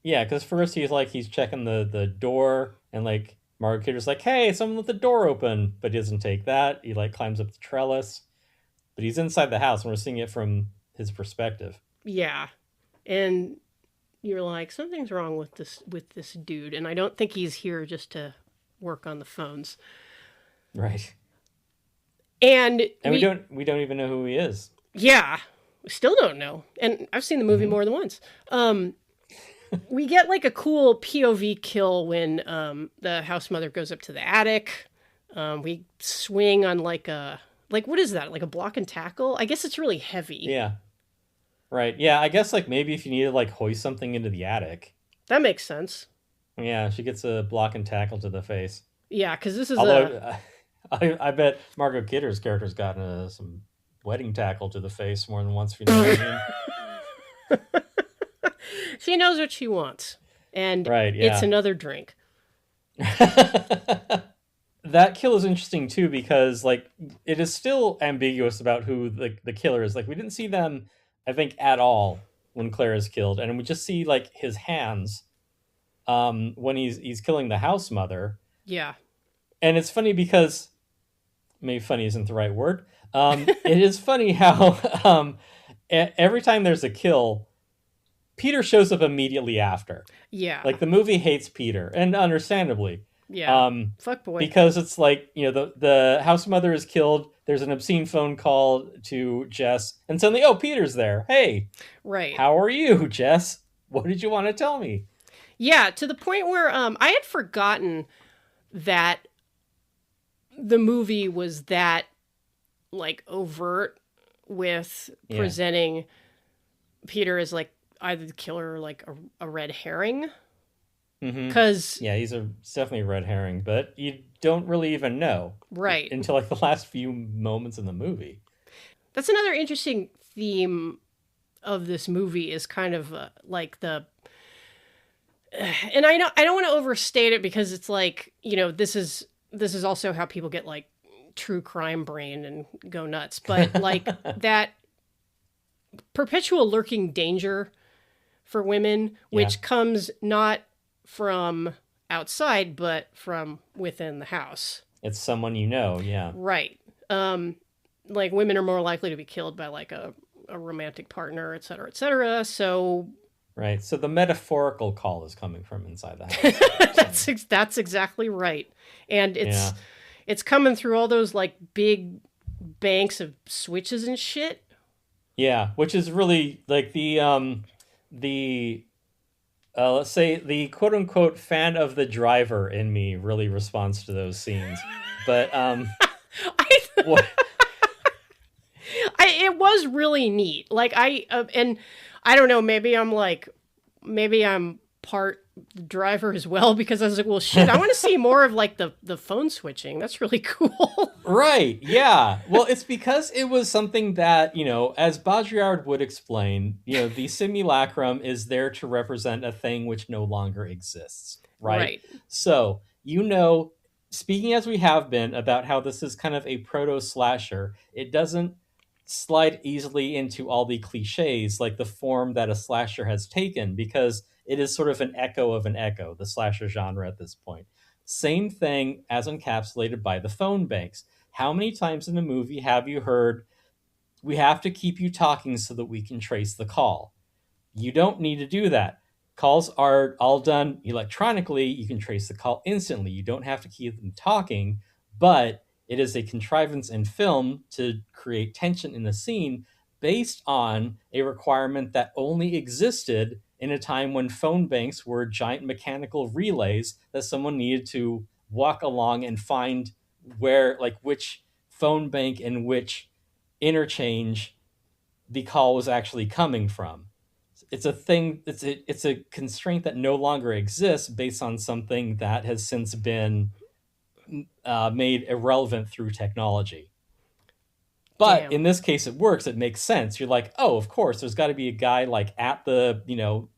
Yeah, because first he's checking the door, and like Margot Kidder's like, hey, someone let the door open, but he doesn't take that. He like climbs up the trellis, but he's inside the house, and we're seeing it from his perspective. Yeah, and you're like, something's wrong with this dude, and I don't think he's here just to work on the phones. Right. And we don't even know who he is. Yeah, we still don't know. And I've seen the movie more than once. We get like a cool POV kill when the house mother goes up to the attic. We swing on like what is that? Like a block and tackle? I guess it's really heavy. Yeah. Right. Yeah, I guess like maybe if you need to like hoist something into the attic. That makes sense. Yeah, she gets a block and tackle to the face. Yeah, because this is I bet Margot Kidder's character's gotten some wedding tackle to the face more than once, if you know what I mean. She knows what she wants. And right, yeah. It's another drink. That kill is interesting too, because like it is still ambiguous about who the killer is. Like we didn't see them, I think, at all when Claire is killed, and we just see like his hands when he's killing the house mother. Yeah. And it's funny because maybe funny isn't the right word. It is funny how every time there's a kill, Peter shows up immediately after. Yeah. Like the movie hates Peter, and understandably. Yeah. Fuck boy. Because it's like, you know, the house mother is killed. There's an obscene phone call to Jess, and suddenly, oh, Peter's there. Hey. Right. How are you, Jess? What did you want to tell me? Yeah, to the point where I had forgotten that the movie was that like overt with presenting Peter as like either the killer or like a red herring. Because he's definitely a red herring, but you don't really even know right until like the last few moments in the movie. That's another interesting theme of this movie is kind of like the, and I don't want to overstate it because it's like, you know, this is also how people get like true crime brain and go nuts, but like that perpetual lurking danger for women, which comes not from outside, but from within the house. It's someone you know, yeah. Right. Like women are more likely to be killed by like a romantic partner, et cetera, so... Right, so the metaphorical call is coming from inside the house. That's exactly right. And it's coming through all those like big banks of switches and shit. Yeah, which is really like the let's say the quote unquote fan of the driver in me really responds to those scenes. But it was really neat. Like and I don't know, maybe I'm part driver as well, because I was like, well, shit, I want to see more of like the phone switching. That's really cool. Right. Yeah. Well, it's because it was something that, you know, as Baudrillard would explain, you know, the simulacrum is there to represent a thing which no longer exists. Right. So, you know, speaking as we have been about how this is kind of a proto slasher, it doesn't slide easily into all the cliches like the form that a slasher has taken, because it is sort of an echo of an echo, the slasher genre at this point. Same thing as encapsulated by the phone banks. How many times in a movie have you heard, we have to keep you talking so that we can trace the call? You don't need to do that. Calls are all done electronically. You can trace the call instantly. You don't have to keep them talking, but it is a contrivance in film to create tension in the scene based on a requirement that only existed in a time when phone banks were giant mechanical relays that someone needed to walk along and find where, like, which phone bank and which interchange the call was actually coming from. It's a thing. It's a constraint that no longer exists based on something that has since been made irrelevant through technology. But Damn. in this case, it works. It makes sense. You're like, oh, of course, there's got to be a guy like at the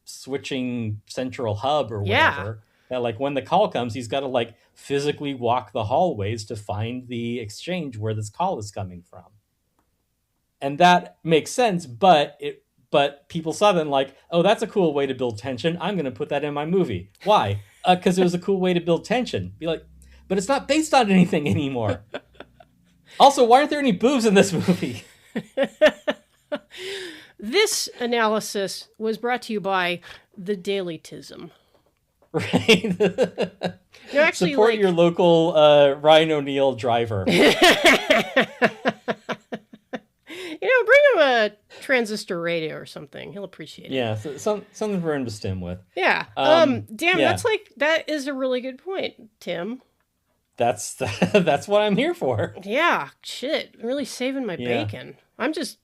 switching central hub or whatever. That like when the call comes, he's got to like physically walk the hallways to find the exchange where this call is coming from. And that makes sense, but people saw them like, oh, that's a cool way to build tension. I'm going to put that in my movie. Why? Because it was a cool way to build tension. Be like, but it's not based on anything anymore. Also, why aren't there any boobs in this movie? This analysis was brought to you by the Dailytism. Right? No, actually, support like... your local Ryan O'Neal driver. Bring him a transistor radio or something. He'll appreciate it. Yeah, something for him to stim with. Yeah. Yeah. That is a really good point, Tim. That's what I'm here for. Yeah, shit. Really saving my bacon. I'm just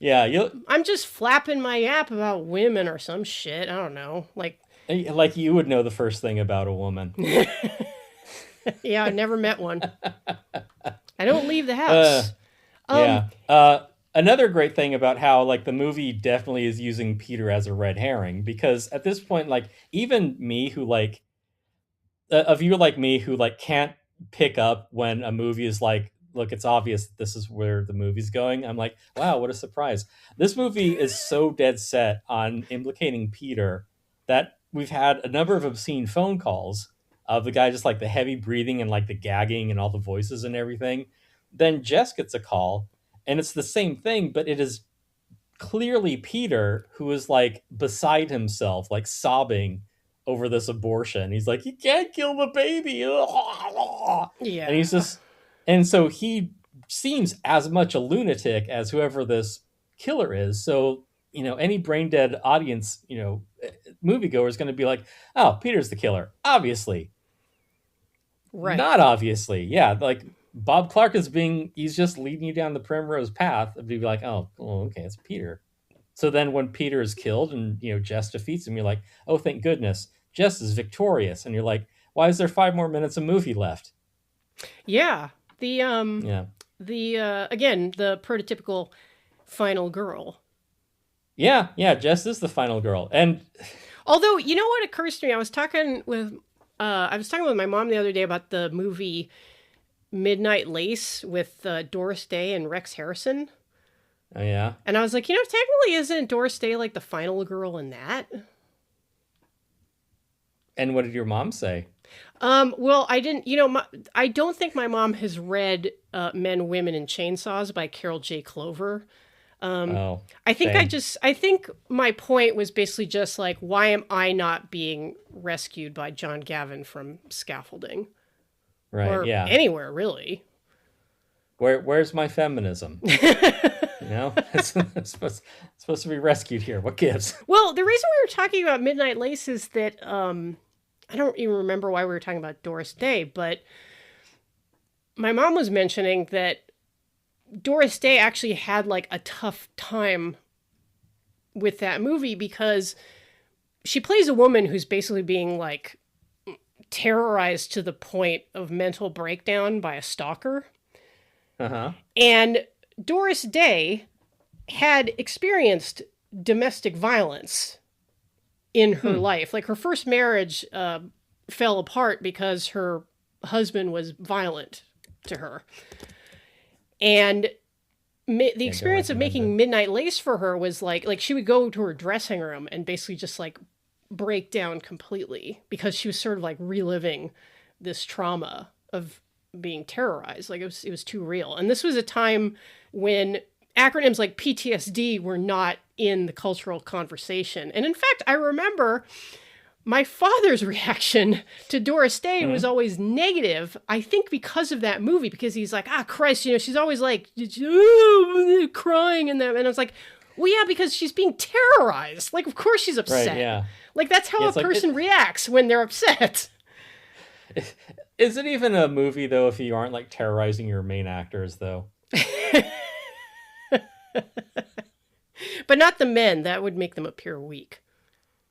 flapping my yap about women or some shit. I don't know. Like you would know the first thing about a woman. Yeah, I've never met one. I don't leave the house. Another great thing about how like the movie definitely is using Peter as a red herring, because at this point, like even me who like a viewer like me who like can't pick up when a movie is like, look, it's obvious this is where the movie's going. I'm like, wow, what a surprise. This movie is so dead set on implicating Peter that we've had a number of obscene phone calls of the guy just like the heavy breathing and like the gagging and all the voices and everything. Then Jess gets a call and it's the same thing, but it is clearly Peter who is like beside himself, like sobbing over this abortion. He's like, you can't kill the baby. Yeah. And he's just, and so he seems as much a lunatic as whoever this killer is. So, any brain dead audience, moviegoer is going to be like, oh, Peter's the killer. Obviously. Right. Not obviously. Yeah. Like Bob Clark he's just leading you down the primrose path. And be like, oh, okay, it's Peter. So then when Peter is killed and, Jess defeats him, you're like, oh, thank goodness. Jess is victorious. And you're like, why is there 5 more minutes of movie left? Yeah. Again, the prototypical final girl. Yeah. Jess is the final girl. And although, you know what occurs to me? I was talking with my mom the other day about the movie Midnight Lace with Doris Day and Rex Harrison. Oh, yeah. And I was like, technically isn't Doris Day like the final girl in that? And what did your mom say? Well, I didn't, I don't think my mom has read Men, Women, and Chainsaws by Carol J. Clover. I think my point was basically just like, why am I not being rescued by John Gavin from scaffolding? Right, or anywhere, really. Where's my feminism? It's supposed to be rescued here. What gives? Well, the reason we were talking about Midnight Lace is that I don't even remember why we were talking about Doris Day, but my mom was mentioning that Doris Day actually had like a tough time with that movie because she plays a woman who's basically being like terrorized to the point of mental breakdown by a stalker. Uh-huh. And Doris Day had experienced domestic violence in her life. Like her first marriage fell apart because her husband was violent to her. And the experience of making Midnight Lace for her was like she would go to her dressing room and basically just like break down completely because she was sort of like reliving this trauma of being terrorized. Like it was too real. And this was a time when acronyms like PTSD were not in the cultural conversation. And in fact, I remember my father's reaction to Doris Day was always negative, I think because of that movie, because he's like, Christ, she's always like, crying and that. And I was like, well, yeah, because she's being terrorized. Like, of course she's upset. Right, yeah. Like, that's how a person reacts when they're upset. Is it even a movie, though, if you aren't, like, terrorizing your main actors, though? But not the men. That would make them appear weak.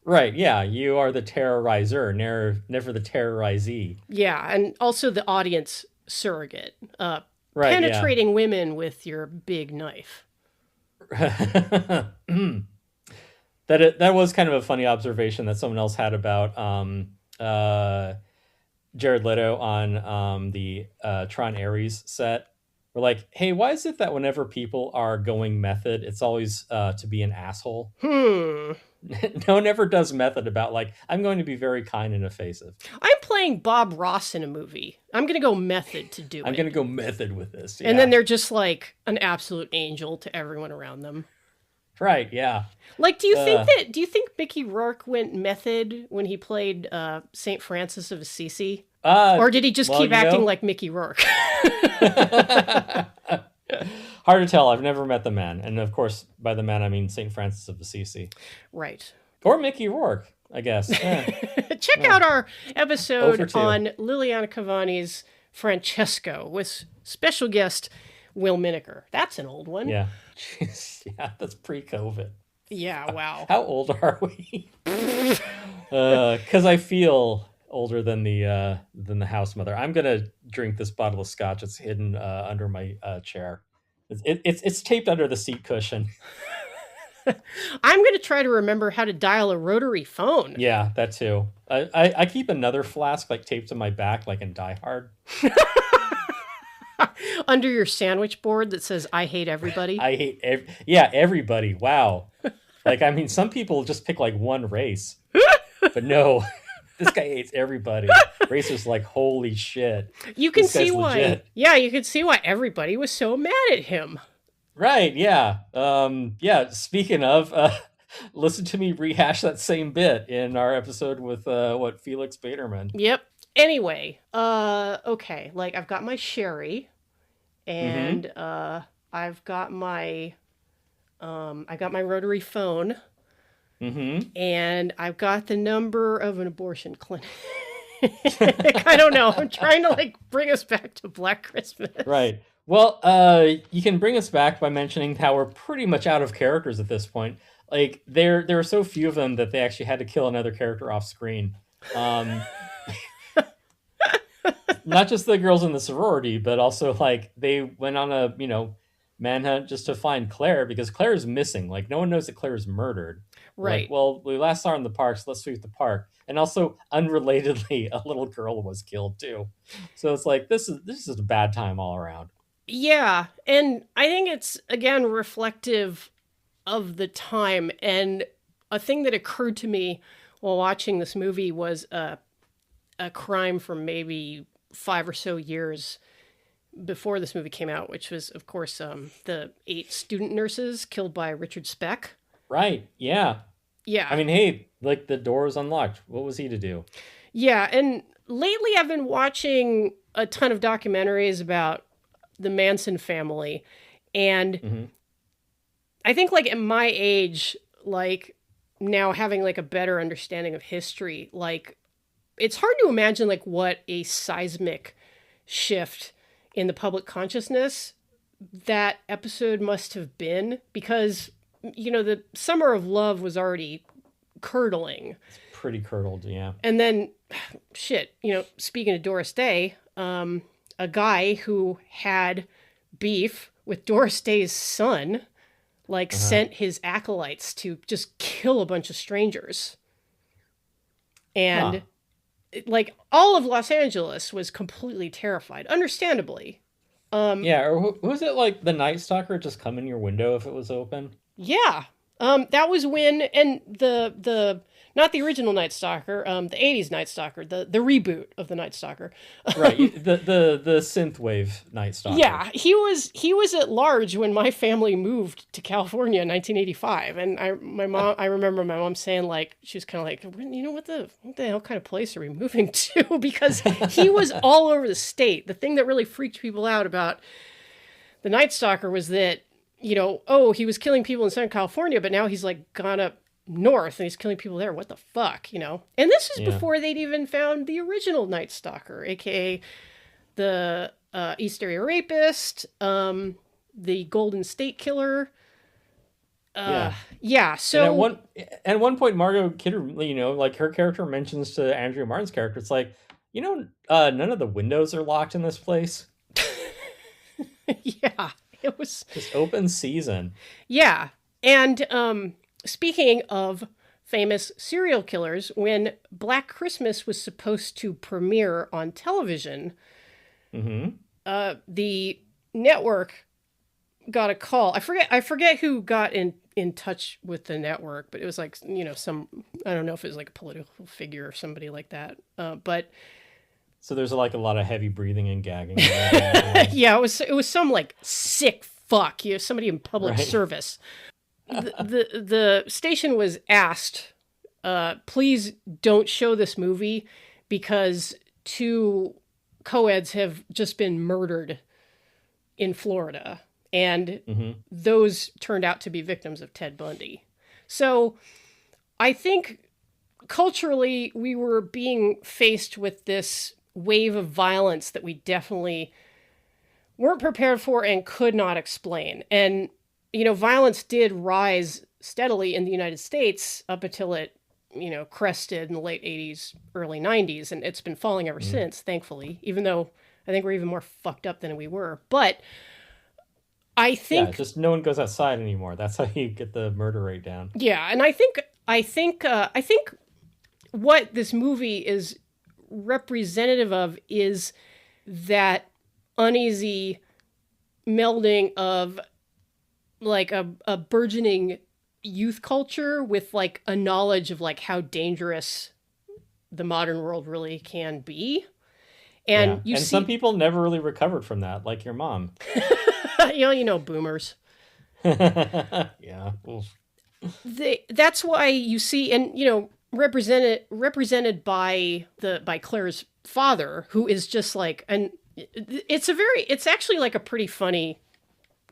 Right, yeah. You are the terrorizer, never the terrorizee. Yeah, and also the audience surrogate. Right, penetrating women with your big knife. That was kind of a funny observation that someone else had about Jared Leto on the Tron Ares set. We're like, hey, why is it that whenever people are going method, it's always to be an asshole? No one ever does method about like, I'm going to be very kind and effusive. I'm playing Bob Ross in a movie. I'm going to go method to do it. I'm going to go method with this. Yeah. And then they're just like an absolute angel to everyone around them. Right, yeah. Like, do you think Mickey Rourke went method when he played St. Francis of Assisi? Or did he just keep acting like Mickey Rourke? Hard to tell. I've never met the man. And of course, by the man, I mean St. Francis of Assisi. Right. Or Mickey Rourke, I guess. Yeah. Check out our episode on Liliana Cavani's Francesco with special guest Will Miniker. That's an old one. Yeah. Jeez, yeah, that's pre-COVID. Yeah, wow. How old are we? Because I feel older than the house mother. I'm gonna drink this bottle of scotch. It's hidden under my chair. It's taped under the seat cushion. I'm gonna try to remember how to dial a rotary phone. Yeah, that too. I keep another flask like taped to my back, like in Die Hard. Under your sandwich board that says "I hate everybody." I hate everybody. Wow. Like, I mean, some people just pick like one race, but no. This guy hates everybody. Racers like, holy shit. You can see why. Legit. Yeah, you can see why everybody was so mad at him. Right, yeah. Yeah, speaking of, listen to me rehash that same bit in our episode with, Felix Baderman. Yep. Anyway, okay, like, I've got my sherry, and I've got my rotary phone. And I've got the number of an abortion clinic. I don't know. I'm trying to like bring us back to Black Christmas. Right. Well, you can bring us back by mentioning how we're pretty much out of characters at this point. Like there are so few of them that they actually had to kill another character off screen. Not just the girls in the sorority, but also like they went on a manhunt just to find Claire because Claire is missing. Like no one knows that Claire is murdered. Right. Like, well, we last saw her in the park, so let's sweep the park. And also, unrelatedly, a little girl was killed too. So it's like this is a bad time all around. Yeah, and I think it's again reflective of the time. And a thing that occurred to me while watching this movie was a crime from maybe 5 or so years before this movie came out, which was, of course, the 8 student nurses killed by Richard Speck. Right, yeah. Yeah. I mean, hey, like the door was unlocked. What was he to do? Yeah, and lately I've been watching a ton of documentaries about the Manson family. And I think like at my age, like now having like a better understanding of history, like it's hard to imagine like what a seismic shift in the public consciousness that episode must have been, because the Summer of Love was already curdling. It's pretty curdled, yeah. And then, shit, speaking of Doris Day, a guy who had beef with Doris Day's son, sent his acolytes to just kill a bunch of strangers. And, all of Los Angeles was completely terrified, understandably. Yeah, or was it like the Night Stalker just come in your window if it was open? Yeah. That was when, and the not the original Night Stalker, the 80s Night Stalker, the reboot of the Night Stalker. Right, the synthwave Night Stalker. Yeah, he was at large when my family moved to California in 1985, and I remember my mom saying she was kind of like, what the hell kind of place are we moving to? Because he was all over the state. The thing that really freaked people out about the Night Stalker was that he was killing people in Southern California, but now he's gone up north and he's killing people there. What the fuck, And this is before they'd even found the original Night Stalker, aka the East Area Rapist, the Golden State Killer. Yeah. So at one point, Margot Kidder, like her character mentions to Andrea Martin's character, it's like, none of the windows are locked in this place. yeah, it was just open season. Yeah, and speaking of famous serial killers, when Black Christmas was supposed to premiere on television, the network got a call. I forget who got in touch with the network, but it was like, some, I don't know if it was like a political figure or somebody like that. But so there's like a lot of heavy breathing and gagging. Yeah, it was some like sick fuck, somebody in public service. The station was asked, please don't show this movie because 2 co-eds have just been murdered in Florida. And those turned out to be victims of Ted Bundy. So I think culturally we were being faced with this wave of violence that we definitely weren't prepared for and could not explain. And, violence did rise steadily in the United States up until it, crested in the late 80s, early 90s. And it's been falling ever since, thankfully, even though I think we're even more fucked up than we were. But I think just no one goes outside anymore. That's how you get the murder rate down. Yeah, and I think what this movie is representative of is that uneasy melding of like a burgeoning youth culture with like a knowledge of like how dangerous the modern world really can be. And some people never really recovered from that, like your mom. Boomers. Yeah. Oof. That's why you see, and represented by Claire's father, who is just like, and it's actually like a pretty funny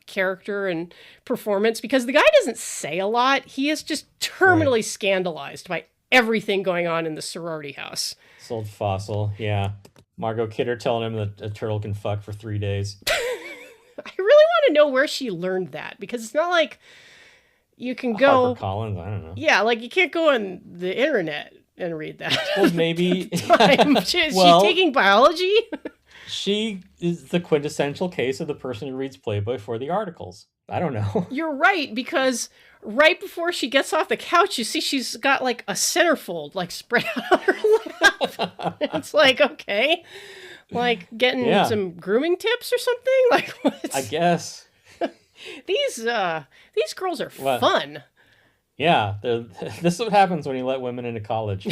character and performance because the guy doesn't say a lot. He is just terminally scandalized by everything going on in the sorority house. This old fossil, yeah. Margot Kidder telling him that a turtle can fuck for 3 days. I really want to know where she learned that, because it's not like you can go... HarperCollins, I don't know. Yeah, like you can't go on the internet and read that. Well, maybe... She's taking biology? She is the quintessential case of the person who reads Playboy for the articles. I don't know. You're right, because right before she gets off the couch, you see she's got like a centerfold like spread out on her lap. It's like, okay, like getting some grooming tips or something. Like, what? I guess these girls are fun. Yeah, this is what happens when you let women into college,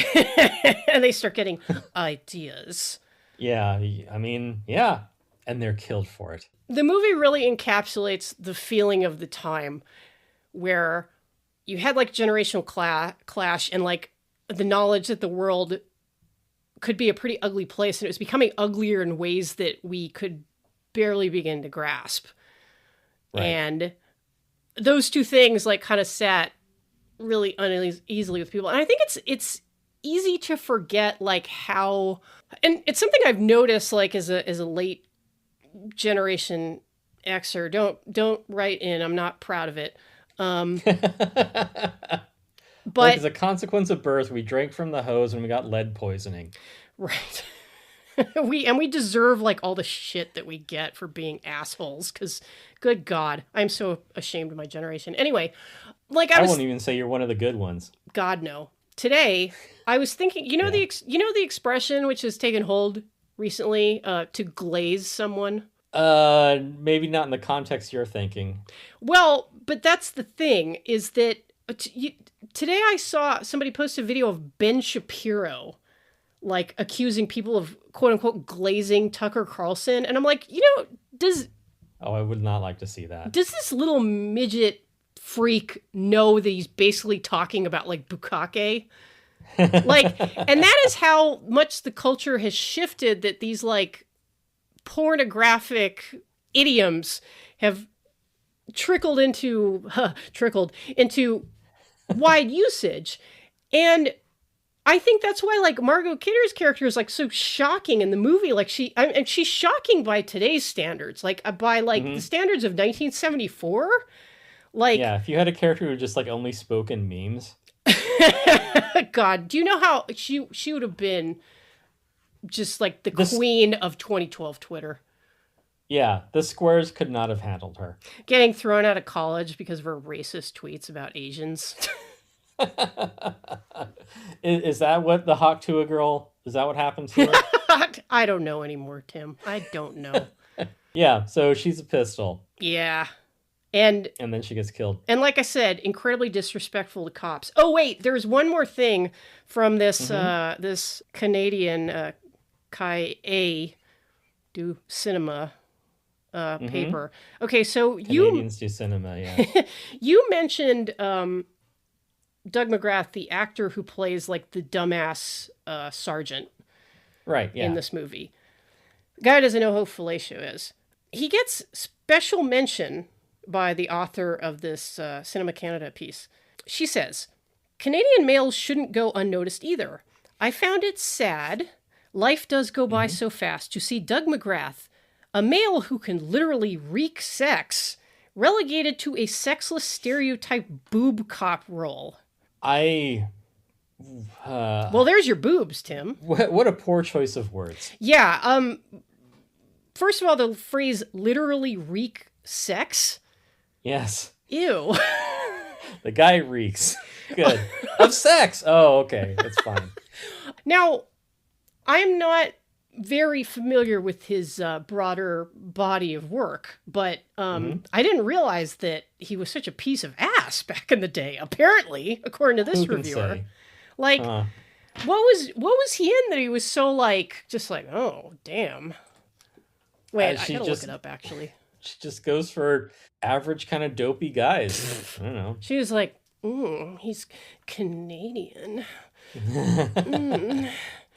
and they start getting ideas. Yeah, I mean, yeah, and they're killed for it. The movie really encapsulates the feeling of the time where you had like generational clash and like the knowledge that the world could be a pretty ugly place, and it was becoming uglier in ways that we could barely begin to grasp. Right. And those two things like kind of sat really uneasily with people. And I think it's easy to forget like how, and it's something I've noticed like as a late generation Xer. Don't write in. I'm not proud of it. But as a consequence of birth, we drank from the hose and we got lead poisoning. Right. we deserve like all the shit that we get for being assholes, because good God, I'm so ashamed of my generation. Anyway, like I won't even say you're one of the good ones. God, no. Today, I was thinking, the expression which has taken hold recently, to glaze someone? Maybe not in the context you're thinking. Well, but that's the thing, is that today I saw somebody post a video of Ben Shapiro, like, accusing people of, quote-unquote, glazing Tucker Carlson. And I'm like, Oh, I would not like to see that. Does this little midget freak know that he's basically talking about, like, bukkake? Like, and that is how much the culture has shifted, that these, like, pornographic idioms have trickled into wide usage. And I think that's why, like, Margot Kidder's character is, like, so shocking in the movie. Like, and she's shocking by today's standards. Like, by, like, the standards of 1974. Like, Yeah, if you had a character who just like only spoke in memes. God, do you know how she would have been just like the queen of 2012 Twitter? Yeah, the squares could not have handled her. Getting thrown out of college because of her racist tweets about Asians. Is that what the Hawk Tuah girl, is that what happens here? I don't know anymore, Tim. I don't know. Yeah, so she's a pistol. Yeah. And then she gets killed. And like I said, incredibly disrespectful to cops. Oh, wait, there's one more thing from this this Canadian Kai A do cinema paper. Okay, so Canadians do cinema, yeah. You mentioned Doug McGrath, the actor who plays like the dumbass sergeant, right? Yeah. In this movie. The guy doesn't know who fellatio is. He gets special mention by the author of this Cinema Canada piece. She says, Canadian males shouldn't go unnoticed either. I found it sad. Life does go by so fast to see Doug McGrath, a male who can literally wreak sex, relegated to a sexless stereotype boob cop role. Well, there's your boobs, Tim. What a poor choice of words. Yeah. First of all, the phrase literally wreak sex. Yes. Ew. The guy reeks. Good. Of sex. Oh, okay. It's fine. Now, I'm not very familiar with his broader body of work, but I didn't realize that he was such a piece of ass back in the day, apparently, according to this reviewer. Say? Like, what was he in that he was so like, just like, oh, damn. Wait, I gotta look it up, actually. She just goes for average kind of dopey guys. I don't know. She was like, he's Canadian.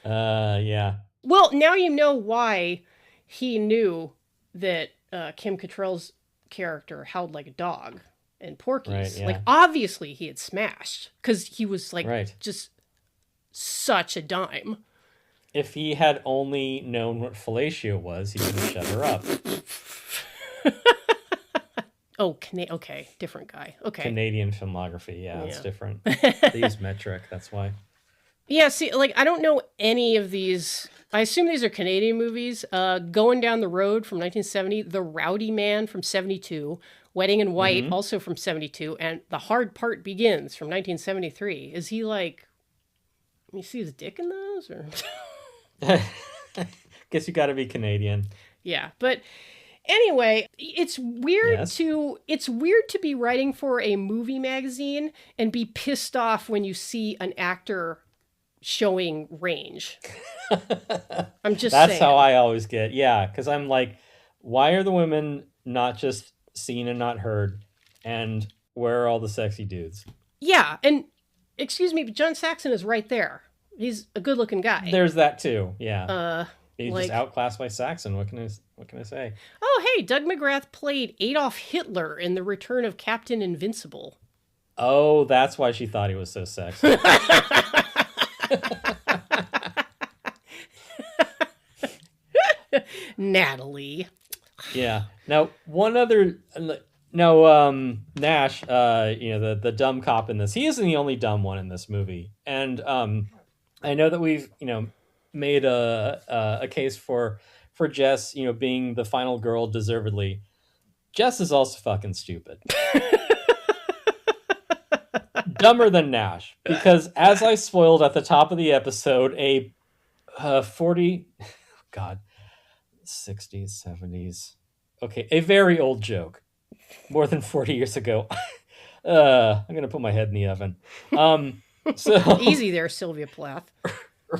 Yeah. Well, now you know why he knew that Kim Cattrall's character howled like a dog in Porky's. Right, yeah. Like, obviously he had smashed because he was like just such a dime. If he had only known what fellatio was, he could have shut her up. Oh, okay, different guy. Okay. Canadian filmography, yeah, it's different. They use metric, that's why. Yeah, see, like, I don't know any of these. I assume these are Canadian movies. Going Down the Road from 1970, The Rowdy Man from 72, Wedding in White, also from 72, and The Hard Part Begins from 1973. Is he like, let me see his dick in those? Or Guess you gotta be Canadian. Yeah, but anyway, it's weird to be writing for a movie magazine and be pissed off when you see an actor showing range. I'm just saying. That's how I always get. Yeah, because I'm like, why are the women not just seen and not heard? And where are all the sexy dudes? Yeah, and excuse me, but John Saxon is right there. He's a good-looking guy. There's that too. Yeah. He's like, just outclassed by Saxon. What can I say? Oh, hey, Doug McGrath played Adolf Hitler in The Return of Captain Invincible. Oh, that's why she thought he was so sexy. Natalie. Yeah. Now, one other. No, Nash. The dumb cop in this. He isn't the only dumb one in this movie, and I know that we've made a case for Jess, being the final girl deservedly. Jess is also fucking stupid. Dumber than Nash, because as I spoiled at the top of the episode, a 60s, 70s, okay, a very old joke, more than 40 years ago. I'm gonna put my head in the oven. So easy there, Sylvia Plath.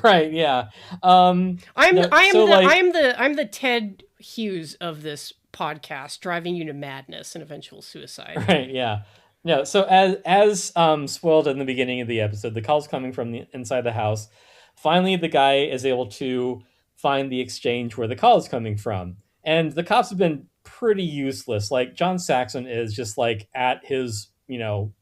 Right, yeah. I'm the Ted Hughes of this podcast, driving you to madness and eventual suicide. Right, yeah. No, so as spoiled in the beginning of the episode, the call's coming from the inside the house. Finally, the guy is able to find the exchange where the call is coming from. And the cops have been pretty useless. Like, John Saxon is just like at his,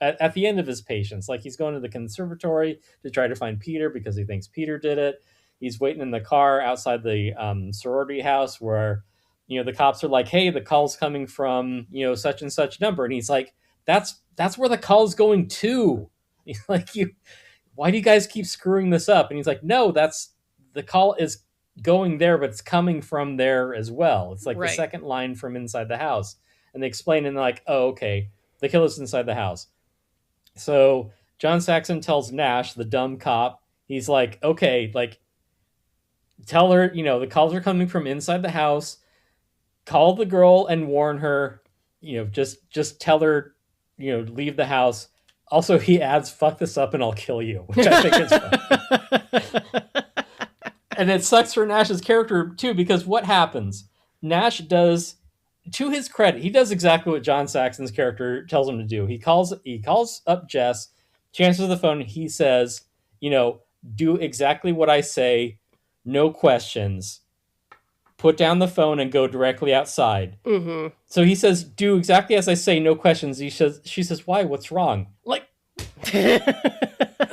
at the end of his patience. Like, he's going to the conservatory to try to find Peter because he thinks Peter did it. He's waiting in the car outside the sorority house where, the cops are like, hey, the call's coming from, such and such number. And he's like, that's where the call's going to. He's like, why do you guys keep screwing this up? And he's like, no, the call is going there, but it's coming from there as well. It's like the second line from inside the house. And they explain, and they're like, oh, okay, the killer's inside the house. So John Saxon tells Nash, the dumb cop, he's like, okay, like, tell her, the calls are coming from inside the house. Call the girl and warn her, just tell her, leave the house. Also, he adds, fuck this up and I'll kill you, which I think is fun. And it sucks for Nash's character, too, because what happens? Nash does, to his credit, he does exactly what John Saxon's character tells him to do. He calls up Jess, she answers the phone, he says, do exactly what I say, no questions. Put down the phone and go directly outside. Mm-hmm. So he says, do exactly as I say, no questions. She says, why? What's wrong? Like,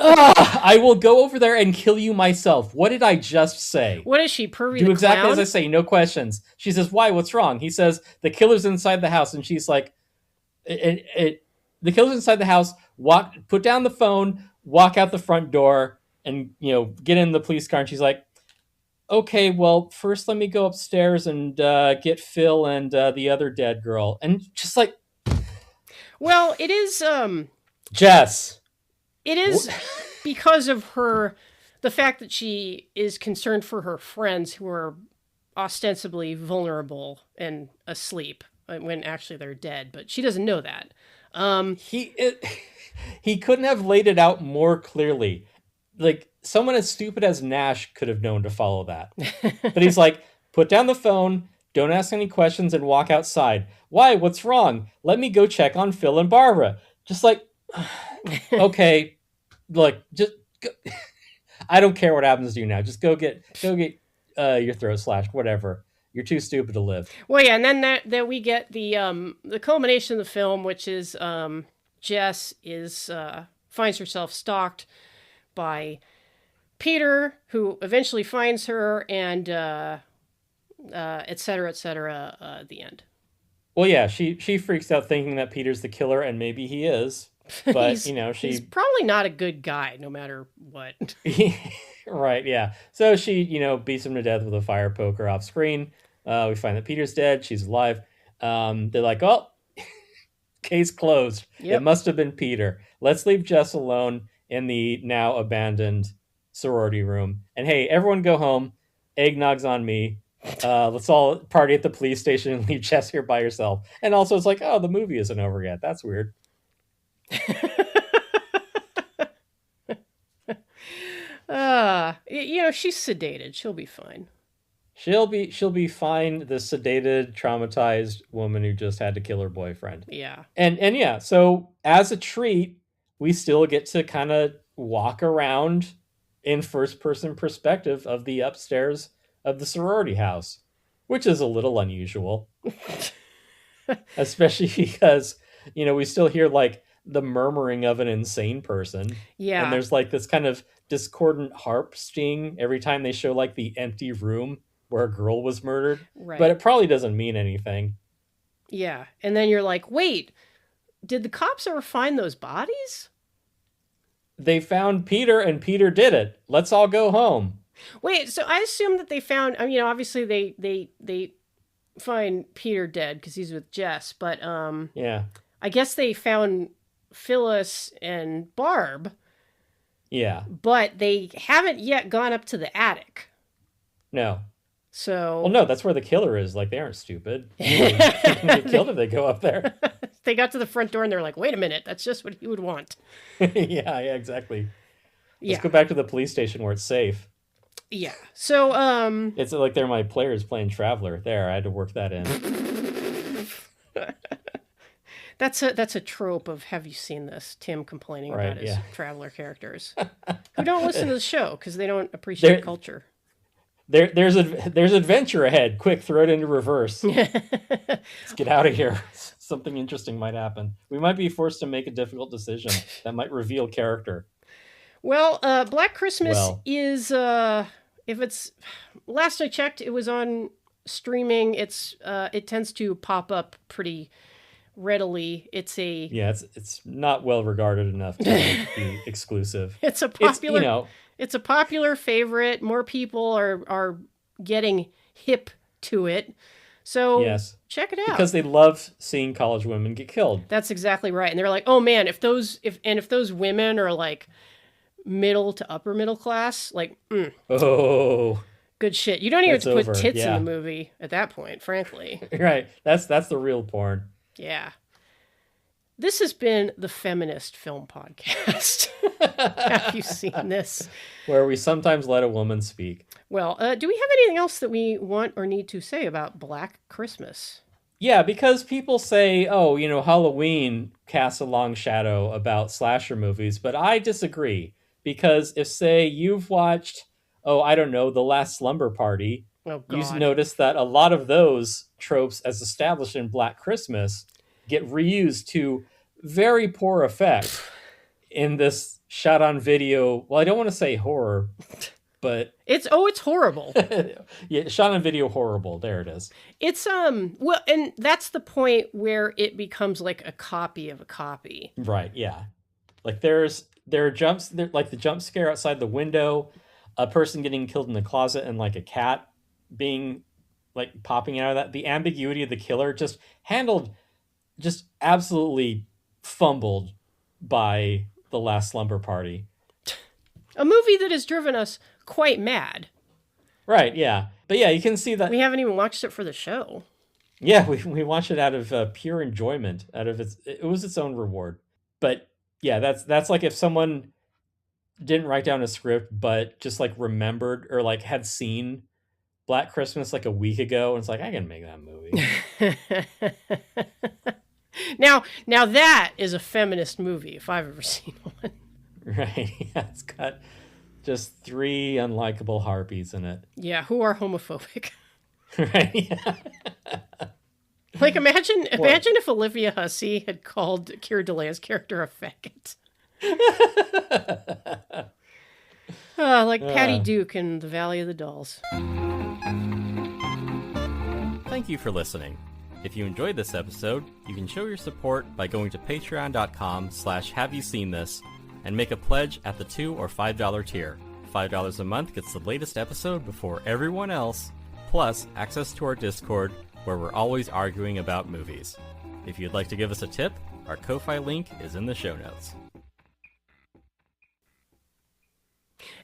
I will go over there and kill you myself. What did I just say? What is she, Pervy do the exactly clown? as I say, no questions. She says, why? What's wrong? He says, the killer's inside the house. And she's like, the killer's inside the house. Put down the phone, walk out the front door, and get in the police car. And she's like, okay, well, first let me go upstairs and get Phil and the other dead girl. And just like... Well, it is... Jess. It is because of the fact that she is concerned for her friends who are ostensibly vulnerable and asleep when actually they're dead, but she doesn't know that. He couldn't have laid it out more clearly. Like, someone as stupid as Nash could have known to follow that. But he's like, put down the phone, don't ask any questions, and walk outside. Why? What's wrong? Let me go check on Phil and Barbara. Just like, okay, look, just go. I don't care what happens to you now. Just go get your throat slashed, whatever. You're too stupid to live. Well, yeah, and then we get the culmination of the film, which is Jess finds herself stalked by Peter, who eventually finds her, and et cetera, at the end. Well, yeah, she freaks out thinking that Peter's the killer, and maybe he is. But, he's probably not a good guy, no matter what. Right, yeah. So she, beats him to death with a fire poker off screen. We find that Peter's dead. She's alive. They're like, oh, case closed. Yep. It must have been Peter. Let's leave Jess alone in the now abandoned sorority room. And hey, everyone go home. Eggnog's on me. Let's all party at the police station and leave Jess here by herself. And also it's like, oh, the movie isn't over yet. That's weird. She's sedated. She'll be fine. She'll be fine. The sedated, traumatized woman who just had to kill her boyfriend. Yeah. And yeah, so as a treat, we still get to kind of walk around in first-person perspective of the upstairs of the sorority house, which is a little unusual. Especially because, we still hear like the murmuring of an insane person. Yeah. And there's like this kind of discordant harp sting every time they show like the empty room where a girl was murdered. Right. But it probably doesn't mean anything. Yeah. And then you're like, wait, did the cops ever find those bodies? They found Peter and Peter did it. Let's all go home. Wait, so I assume that they found, obviously they find Peter dead because he's with Jess, but yeah, I guess they found Phyllis and Barb. Yeah. But they haven't yet gone up to the attic. No. So... Well, no, that's where the killer is. Like, they aren't stupid. They get killed if they go up there. They got to the front door and they're like, wait a minute, that's just what you would want. yeah, exactly. Let's go back to the police station where it's safe. Yeah. So, It's like they're my players playing Traveler. There, I had to work that in. That's a trope of Have You Seen This? Tim complaining about his Traveler characters who don't listen to the show because they don't appreciate culture. There's adventure ahead. Quick, throw it into reverse. Let's get out of here. Something interesting might happen. We might be forced to make a difficult decision that might reveal character. Well, Black Christmas is if it's last I checked, it was on streaming. It tends to pop up pretty readily. It's a Yeah, it's not well regarded enough to be exclusive. it's a popular It's, you know, it's a popular favorite. More people are getting hip to it. So yes. check it out. Because they love seeing college women get killed. That's exactly right. And they're like, "Oh man, if those women are like middle to upper middle class, like Oh, good shit. You don't even have it's to put over. tits Yeah. in the movie at that point, frankly." right. That's the real porn. Yeah. This has been the Feminist Film Podcast. Have you seen this? Where we sometimes let a woman speak. Well, do we have anything else that we want or need to say about Black Christmas? Yeah, because people say, oh, you know, Halloween casts a long shadow about slasher movies, but I disagree. Because if, say, you've watched, oh, I don't know, The Last Slumber Party, Oh, you God. notice that a lot of those tropes as established in Black Christmas get reused to very poor effect in this shot on video. Well, I don't want to say horror, but It's horrible. yeah, shot on video horrible. There it is. It's well, and that's the point where it becomes like a copy of a copy. Right, yeah. Like there are jumps there, like the jump scare outside the window, a person getting killed in the closet, and like a cat being like popping out of that. The ambiguity of the killer just absolutely fumbled by The Last Slumber Party. A movie that has driven us quite mad. Right, yeah. But yeah, you can see that. We haven't even watched it for the show. Yeah, we watched it out of pure enjoyment. It was its own reward. But yeah, that's like if someone didn't write down a script, but just like remembered or like had seen Black Christmas like a week ago, and it's like, I can make that movie. Now that is a feminist movie, if I've ever seen one. Right? Yeah, it's got just 3 unlikable harpies in it. Yeah, who are homophobic. Right? Yeah. Like, imagine if Olivia Hussey had called Keira DeLea's character a faggot. Like Patty Duke in The Valley of the Dolls. Thank you for listening. If you enjoyed this episode, you can show your support by going to patreon.com/haveyouseenthis and make a pledge at the $2 or $5 tier. $5 a month gets the latest episode before everyone else, plus access to our Discord, where we're always arguing about movies. If you'd like to give us a tip, our Ko-Fi link is in the show notes.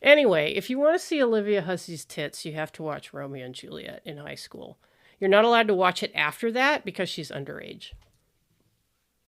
Anyway, if you want to see Olivia Hussey's tits, you have to watch Romeo and Juliet in high school. You're not allowed to watch it after that because she's underage.